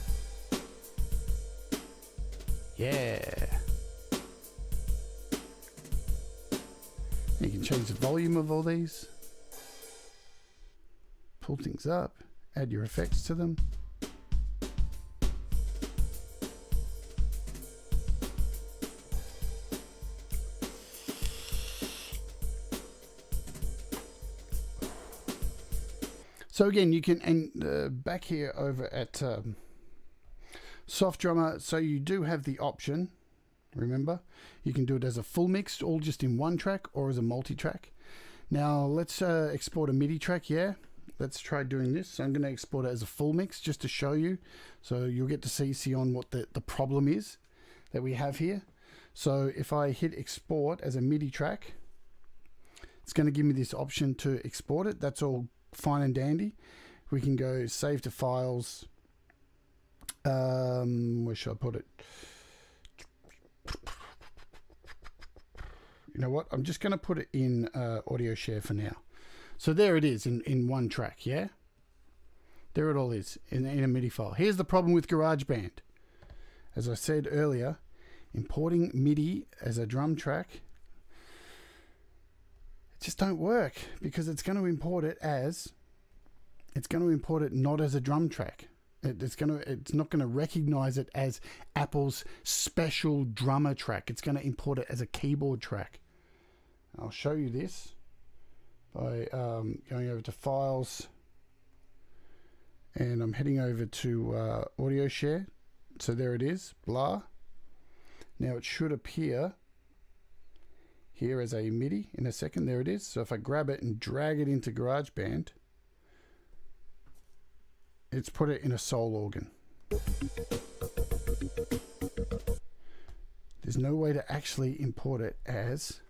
S1: Yeah. You can change the volume of all these. Pull things up. Add your effects to them. So again, you can, and back here over at Soft Drummer, so you do have the option, remember, you can do it as a full mix, all just in one track, or as a multi-track. Now let's export a MIDI track, yeah? Let's try doing this. So I'm going to export it as a full mix just to show you. So you'll get to see on what the problem is that we have here. So if I hit export as a MIDI track, it's going to give me this option to export it. That's all fine and dandy. We can go save to files. Where should I put it? You know what? I'm just going to put it in audio share for now. So there it is in one track, yeah? There it all is in a MIDI file. Here's the problem with GarageBand. As I said earlier, importing MIDI as a drum track, it just don't work because it's going to import it not as a drum track. It's not going to recognize it as Apple's special drummer track. It's going to import it as a keyboard track. I'll show you this by going over to Files, and I'm heading over to Audio Share. So there it is, blah. Now it should appear here as a MIDI in a second. There it is. So if I grab it and drag it into GarageBand, it's put it in a soul organ. There's no way to actually import it as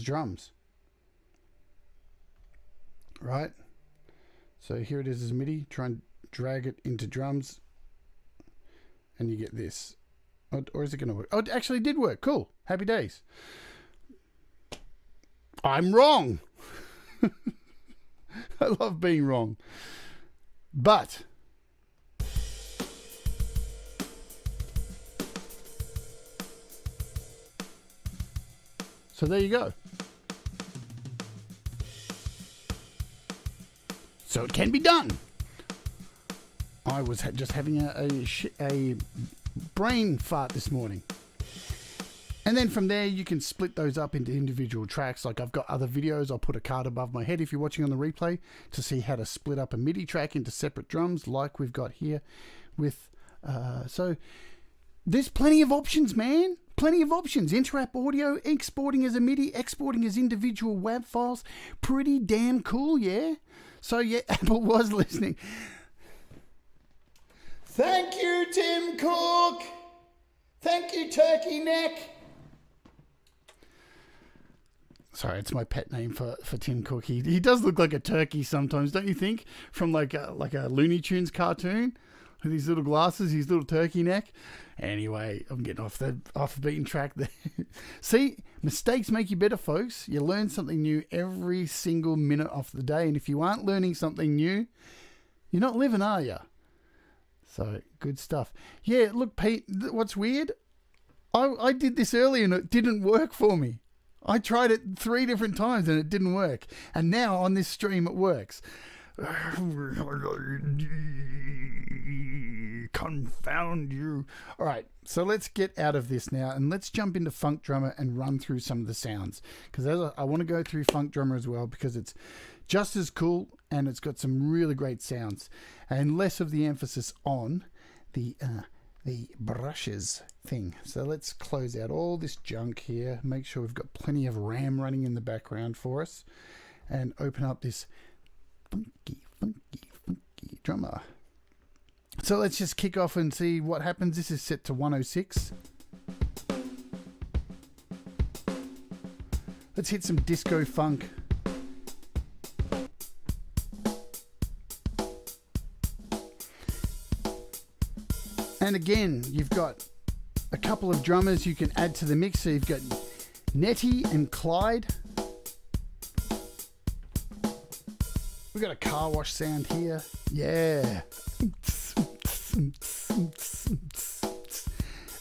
S1: drums, right? So here it is as MIDI. Try and drag it into drums and you get this. Or is it going to work? Oh, it actually did work. Cool. Happy days. I'm wrong. I love being wrong. But so there you go. So it can be done. I was just having a brain fart this morning. And then from there, you can split those up into individual tracks. Like I've got other videos. I'll put a card above my head if you're watching on the replay to see how to split up a MIDI track into separate drums like we've got here with... so there's plenty of options, man. Plenty of options. Inter-app audio, exporting as a MIDI, exporting as individual WAV files. Pretty damn cool, yeah? So yeah, Apple was listening. Thank you, Tim Cook. Thank you, Turkey Neck. Sorry, it's my pet name for Tim Cook. He does look like a turkey sometimes, don't you think? From like a Looney Tunes cartoon with his little glasses, his little turkey neck. Anyway, I'm getting off the beaten track there. See, mistakes make you better, folks. You learn something new every single minute of the day, and if you aren't learning something new, you're not living, are you? So, good stuff. Yeah, look, Pete, what's weird? I did this earlier and it didn't work for me. I tried it 3 different times and it didn't work. And now on this stream it works. Confound you. All right, so let's get out of this now and let's jump into Funk Drummer and run through some of the sounds. Because I want to go through Funk Drummer as well because it's just as cool and it's got some really great sounds, and less of the emphasis on the brushes thing. So let's close out all this junk here, make sure we've got plenty of RAM running in the background for us, and open up this funky drummer. So let's just kick off and see what happens. This is set to 106. Let's hit some disco funk. And again, you've got a couple of drummers you can add to the mix. So you've got Nettie and Clyde. We've got a car wash sound here. Yeah.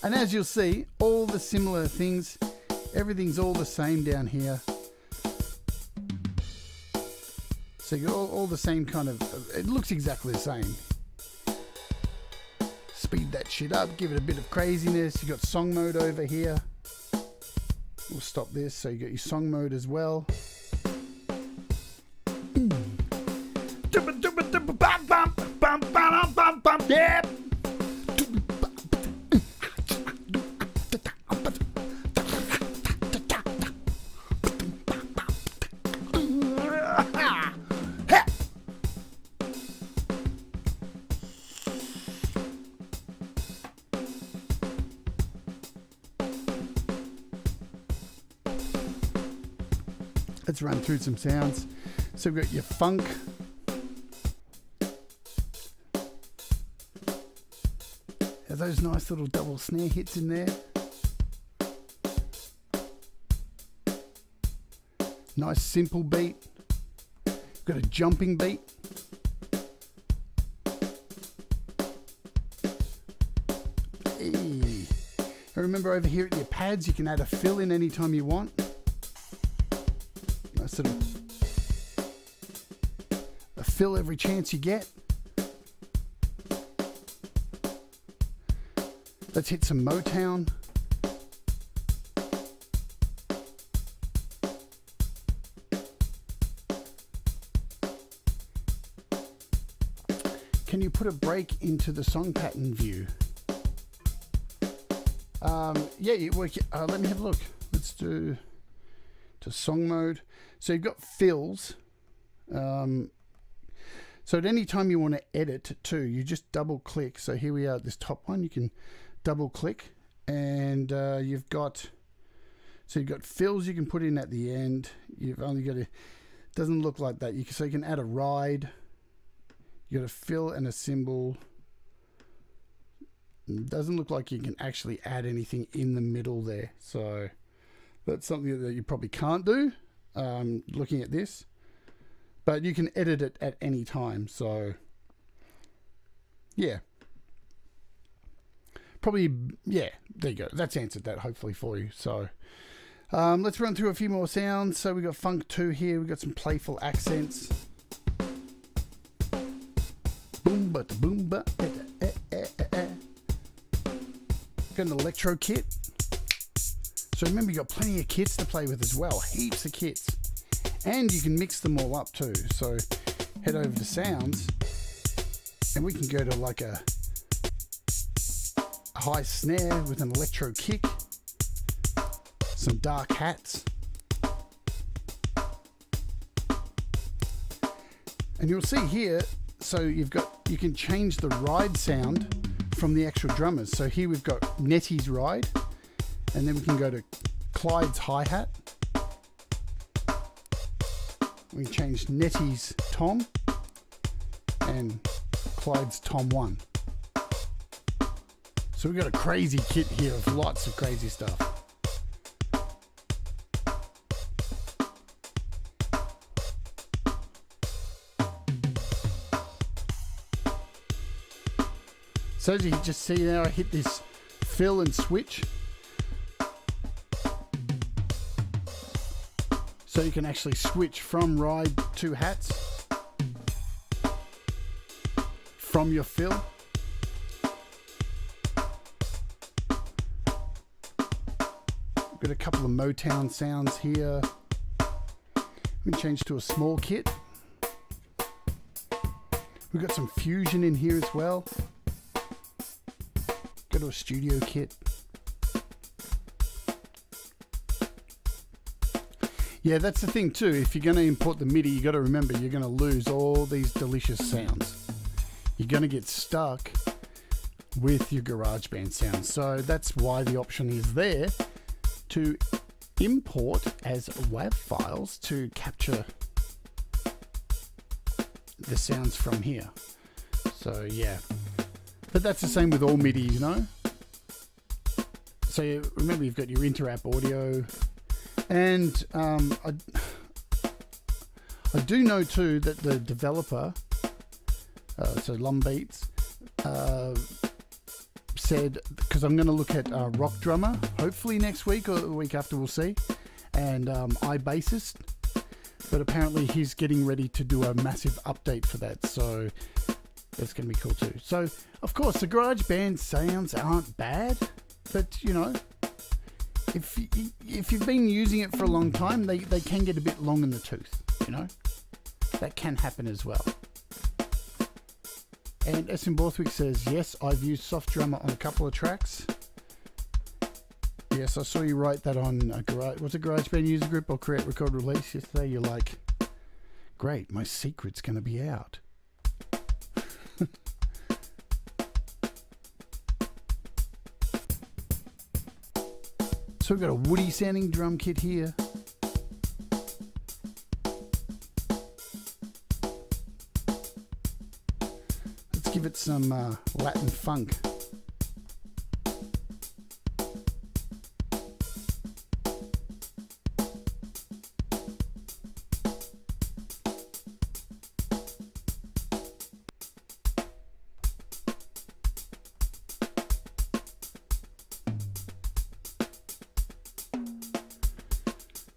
S1: And as you'll see, all the similar things, everything's all the same down here. So you got all the same kind of, it looks exactly the same. Speed that shit up, give it a bit of craziness. You got song mode over here. We'll stop this. So you got your song mode as well. Yeah. Let's run through some sounds. So we've got your funk. Are those nice little double snare hits in there? Nice simple beat. Got a jumping beat. Hey. And remember over here at your pads, you can add a fill in anytime you want. Nice little a fill every chance you get. Let's hit some Motown. Can you put a break into the song pattern view? Yeah, let me have a look. Let's do to song mode. So you've got fills. So at any time you want to edit too, you just double click. So here we are at this top one. You can double click, and you've got fills you can put in at the end. You've only got to, doesn't look like that. So you can add a ride. You got a fill and a symbol. Doesn't look like you can actually add anything in the middle there. So that's something that you probably can't do looking at this. But you can edit it at any time. So yeah. Probably, yeah, there you go. That's answered that hopefully for you. So let's run through a few more sounds. So we got Funk 2 here. We got some playful accents. Boom, but boom, but. Got an electro kit. So remember, you got plenty of kits to play with as well. Heaps of kits. And you can mix them all up too. So head over to sounds, and we can go to like a high snare with an electro kick, some dark hats, and you'll see here, so you can change the ride sound from the actual drummers. So here we've got Nettie's ride, and then we can go to Clyde's hi-hat. We can change Nettie's tom and Clyde's tom 1. So we've got a crazy kit here of lots of crazy stuff. So as you just see there, I hit this fill and switch. So you can actually switch from ride to hats from your fill. Got a couple of Motown sounds here. We can change to a small kit. We've got some Fusion in here as well. Go to a studio kit. Yeah, that's the thing too. If you're going to import the MIDI, you got to remember you're going to lose all these delicious sounds. You're going to get stuck with your GarageBand sounds. So that's why the option is there to import as WAV files to capture the sounds from here. So yeah, but that's the same with all MIDI, you know. So remember, you've got your inter-app audio. And I do know too that the developer, so Lumbeat, said, because I'm going to look at Rock Drummer, hopefully next week or the week after, we'll see, and iBassist, but apparently he's getting ready to do a massive update for that, so that's going to be cool too. So, of course, the GarageBand sounds aren't bad, but, you know, if you've been using it for a long time, they can get a bit long in the tooth, you know. That can happen as well. And S.M. Borthwick says, yes, I've used Soft Drummer on a couple of tracks. Yes, I saw you write that on what's a GarageBand user group or create, record, release yesterday. You're like, great, my secret's going to be out. So we've got a woody sounding drum kit here. Let's give it some Latin funk.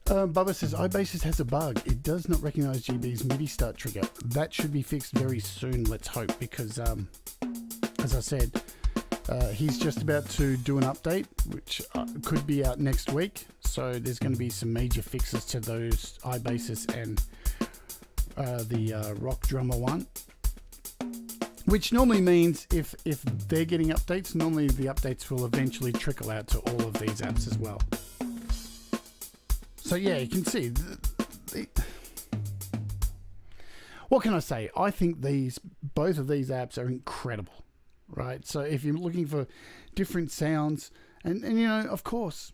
S1: Bubba says, iBassist has a bug. It does not recognize GB's MIDI start trigger. That should be fixed very soon, let's hope, because, as I said, he's just about to do an update, which could be out next week. So there's going to be some major fixes to those iBassist and the Rock Drummer one. Which normally means if they're getting updates, normally the updates will eventually trickle out to all of these apps as well. So yeah, you can see. What can I say? I think both of these apps are incredible, right? So if you're looking for different sounds, and you know, of course,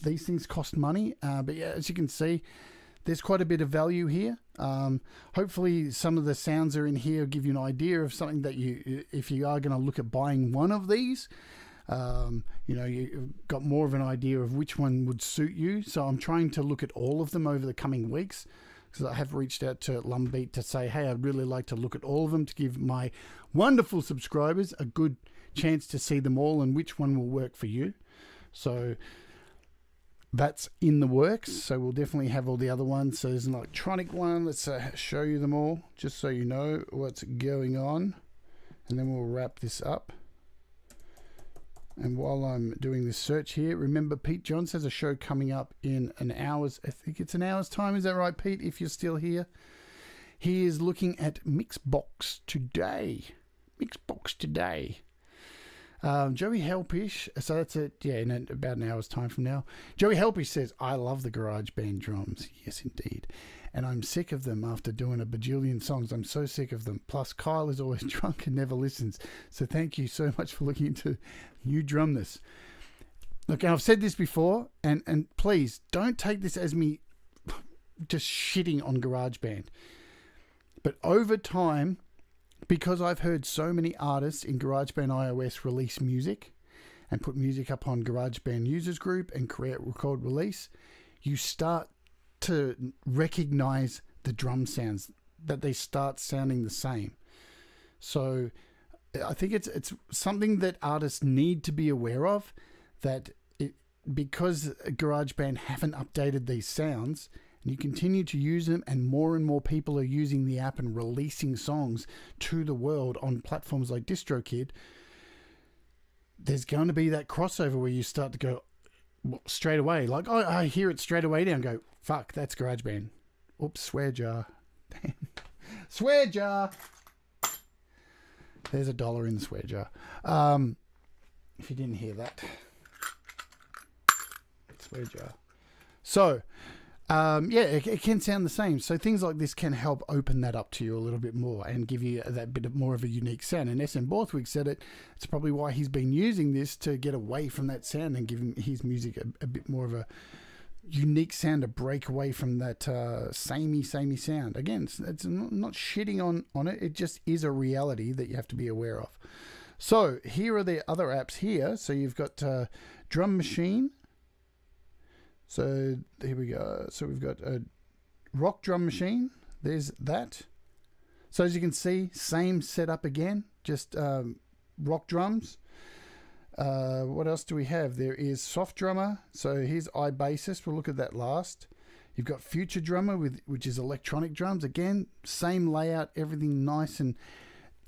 S1: these things cost money. But yeah, as you can see, there's quite a bit of value here. Hopefully, some of the sounds are in here give you an idea of something that if you are going to look at buying one of these. You know, you've got more of an idea of which one would suit you. So I'm trying to look at all of them over the coming weeks, because I have reached out to Lumbeat to say, hey, I'd really like to look at all of them to give my wonderful subscribers a good chance to see them all and which one will work for you. So that's in the works. So we'll definitely have all the other ones. So there's an electronic one. Let's show you them all just so you know what's going on. And then we'll wrap this up. And while I'm doing this search here, remember Pete Johns has a show coming up in an hour's, I think it's an hour's time. Is that right, Pete? If you're still here. He is looking at Mixbox today. Mixbox today. Joey Helpish, so that's it, yeah, in about an hour's time from now. Joey Helpish says, I love the GarageBand drums. Yes, indeed. And I'm sick of them after doing a bajillion songs. I'm so sick of them. Plus, Kyle is always drunk and never listens. So thank you so much for looking into new drumness. Look, I've said this before, and please don't take this as me just shitting on GarageBand. But over time, because I've heard so many artists in GarageBand iOS release music and put music up on GarageBand users group and create, record, release, you start to recognize the drum sounds, that they start sounding the same. So I think it's something that artists need to be aware of, that because GarageBand haven't updated these sounds, and you continue to use them, and more people are using the app and releasing songs to the world on platforms like DistroKid, there's going to be that crossover where you start to go straight away, like, oh, I hear it straight away now and go, fuck, that's GarageBand. Oops, swear jar. Swear jar. There's $1 in the swear jar. If you didn't hear that. Swear jar. So, yeah, it can sound the same. So things like this can help open that up to you a little bit more and give you that bit more of a unique sound. And S.M. Borthwick said it's probably why he's been using this to get away from that sound and give his music a bit more of a unique sound, to break away from that samey sound. Again, it's not shitting on it. It just is a reality that you have to be aware of. So here are the other apps here. So you've got Drum Machine. So here we go. So we've got a Rock Drum Machine. There's that. So as you can see, same setup again, just rock drums. What else do we have? There is Soft Drummer. So here's iBassist. We'll look at that last. You've got Future Drummer, which is electronic drums. Again, same layout, everything nice and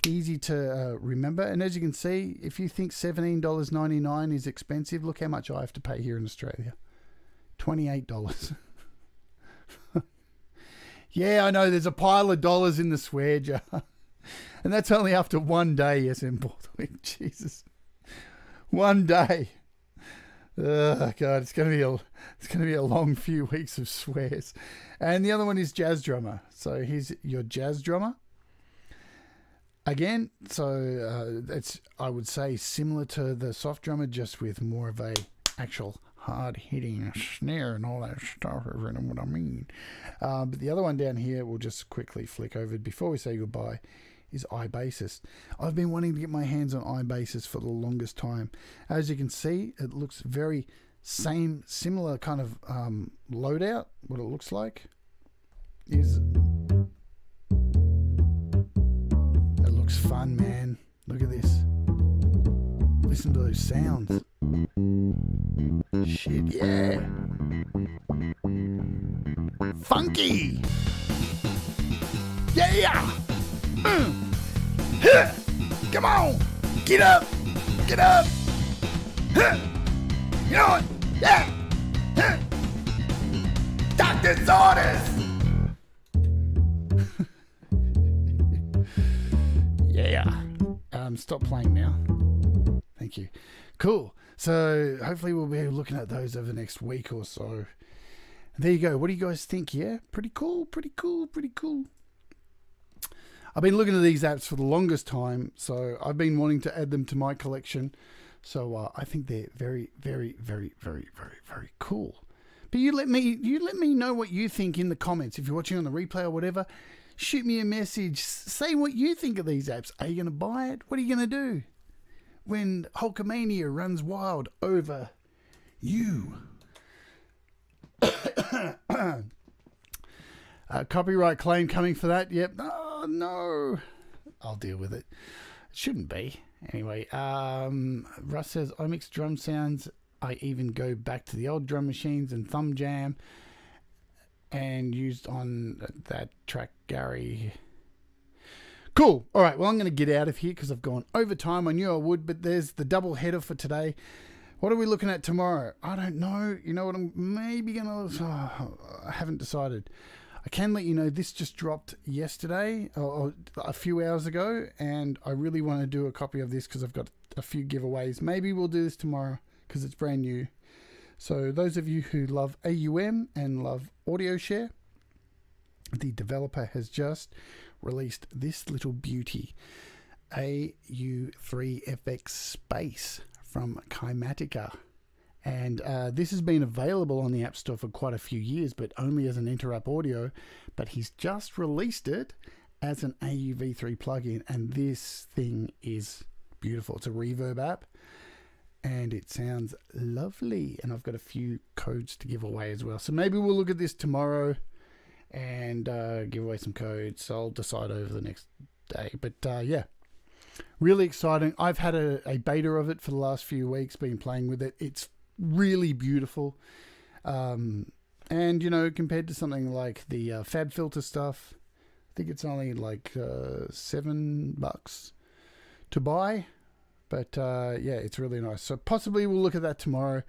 S1: easy to remember. And as you can see, if you think $17.99 is expensive, look how much I have to pay here in Australia. $28. Yeah, I know there's a pile of dollars in the swear jar. And that's only after one day, S.M. Borthwick. Jesus. One day. Oh God, it's gonna be a long few weeks of swears. And the other one is Jazz Drummer. So here's your Jazz Drummer. Again, so it's, I would say, similar to the Soft Drummer, just with more of a actual hard-hitting snare and all that stuff, if you know what I mean. But the other one down here, we'll just quickly flick over before we say goodbye, is iBassist. I've been wanting to get my hands on iBassist for the longest time. As you can see, it looks very similar kind of loadout. What it looks like is... It looks fun, man. Look at this. Listen to those sounds. Shit, yeah. Funky. Yeah. Come on. Get up. Get up. You know what? Yeah. Doctor's orders. Yeah. Stop playing now. Thank you. Cool. So hopefully we'll be looking at those over the next week or so. There you go. What do you guys think? Yeah? Pretty cool. I've been looking at these apps for the longest time, so I've been wanting to add them to my collection. So I think they're very, very, very, very, very, very cool. But you let me know what you think in the comments. If you're watching on the replay or whatever, shoot me a message. Say what you think of these apps. Are you going to buy it? What are you going to do when Hulkamania runs wild over you? Copyright claim coming for that. Yep. Oh, no. I'll deal with it. It shouldn't be. Anyway, Russ says, I mix drum sounds. I even go back to the old drum machines and thumb jam and used on that track, Gary. Cool. All right. Well, I'm going to get out of here because I've gone over time. I knew I would, but there's the double header for today. What are we looking at tomorrow? I don't know. You know what? I'm maybe going to... I haven't decided. I can let you know this just dropped yesterday or a few hours ago, and I really want to do a copy of this because I've got a few giveaways. Maybe we'll do this tomorrow because it's brand new. So those of you who love AUM and love audio share, the developer has just released this little beauty, AU3FX Space from Kymatica. And this has been available on the App Store for quite a few years, but only as an inter-app audio. But he's just released it as an AUV3 plugin, and this thing is beautiful. It's a reverb app, and it sounds lovely. And I've got a few codes to give away as well. So maybe we'll look at this tomorrow and give away some codes. So I'll decide over the next day. But yeah, really exciting. I've had a beta of it for the last few weeks, been playing with it. It's really beautiful. And, you know, compared to something like the FabFilter stuff, I think it's only like $7 to buy. But yeah, it's really nice. So possibly we'll look at that tomorrow.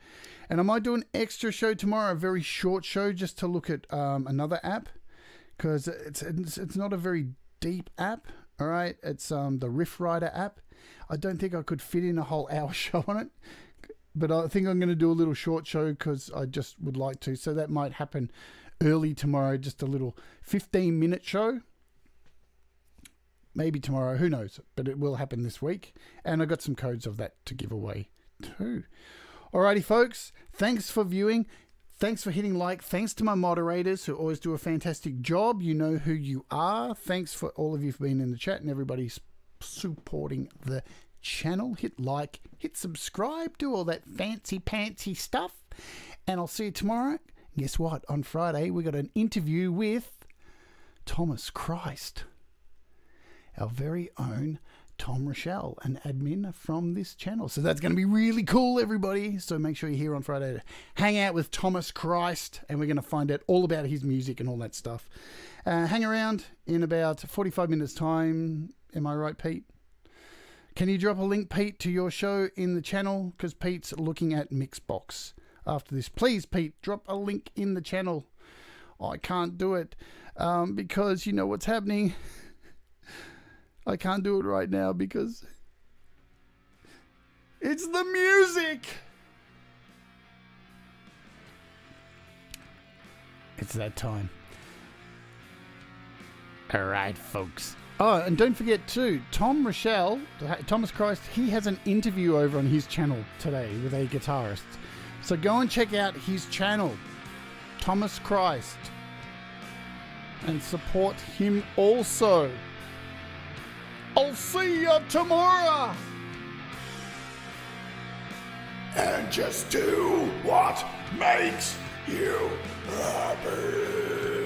S1: And I might do an extra show tomorrow, a very short show, just to look at another app. Because it's not a very deep app. All right, it's the Riff Rider app. I don't think I could fit in a whole hour show on it, but I think I'm going to do a little short show because I just would like to. So that might happen early tomorrow, just a little 15-minute show. Maybe tomorrow, who knows, but it will happen this week. And I got some codes of that to give away too. Alrighty, folks, thanks for viewing. Thanks for hitting like. Thanks to my moderators who always do a fantastic job. You know who you are. Thanks for all of you for being in the chat and everybody supporting the channel. Hit like, hit subscribe, do all that fancy pantsy stuff. And I'll see you tomorrow. Guess what? On Friday, we got an interview with Thomas Christ, our very own Tom Rochelle, an admin from this channel. So that's going to be really cool, everybody. So make sure you're here on Friday to hang out with Thomas Christ, and we're going to find out all about his music and all that stuff. Hang around in about 45 minutes time. Am I right, Pete? Can you drop a link, Pete, to your show in the channel? Because Pete's looking at Mixbox after this. Please, Pete, drop a link in the channel. Oh, I can't do it because you know what's happening. I can't do it right now because it's the music. It's that time. All right, folks. Oh, and don't forget too, Tom Rochelle, Thomas Christ, he has an interview over on his channel today with a guitarist. So go and check out his channel, Thomas Christ, and support him also. I'll see you tomorrow. And just do what makes you happy.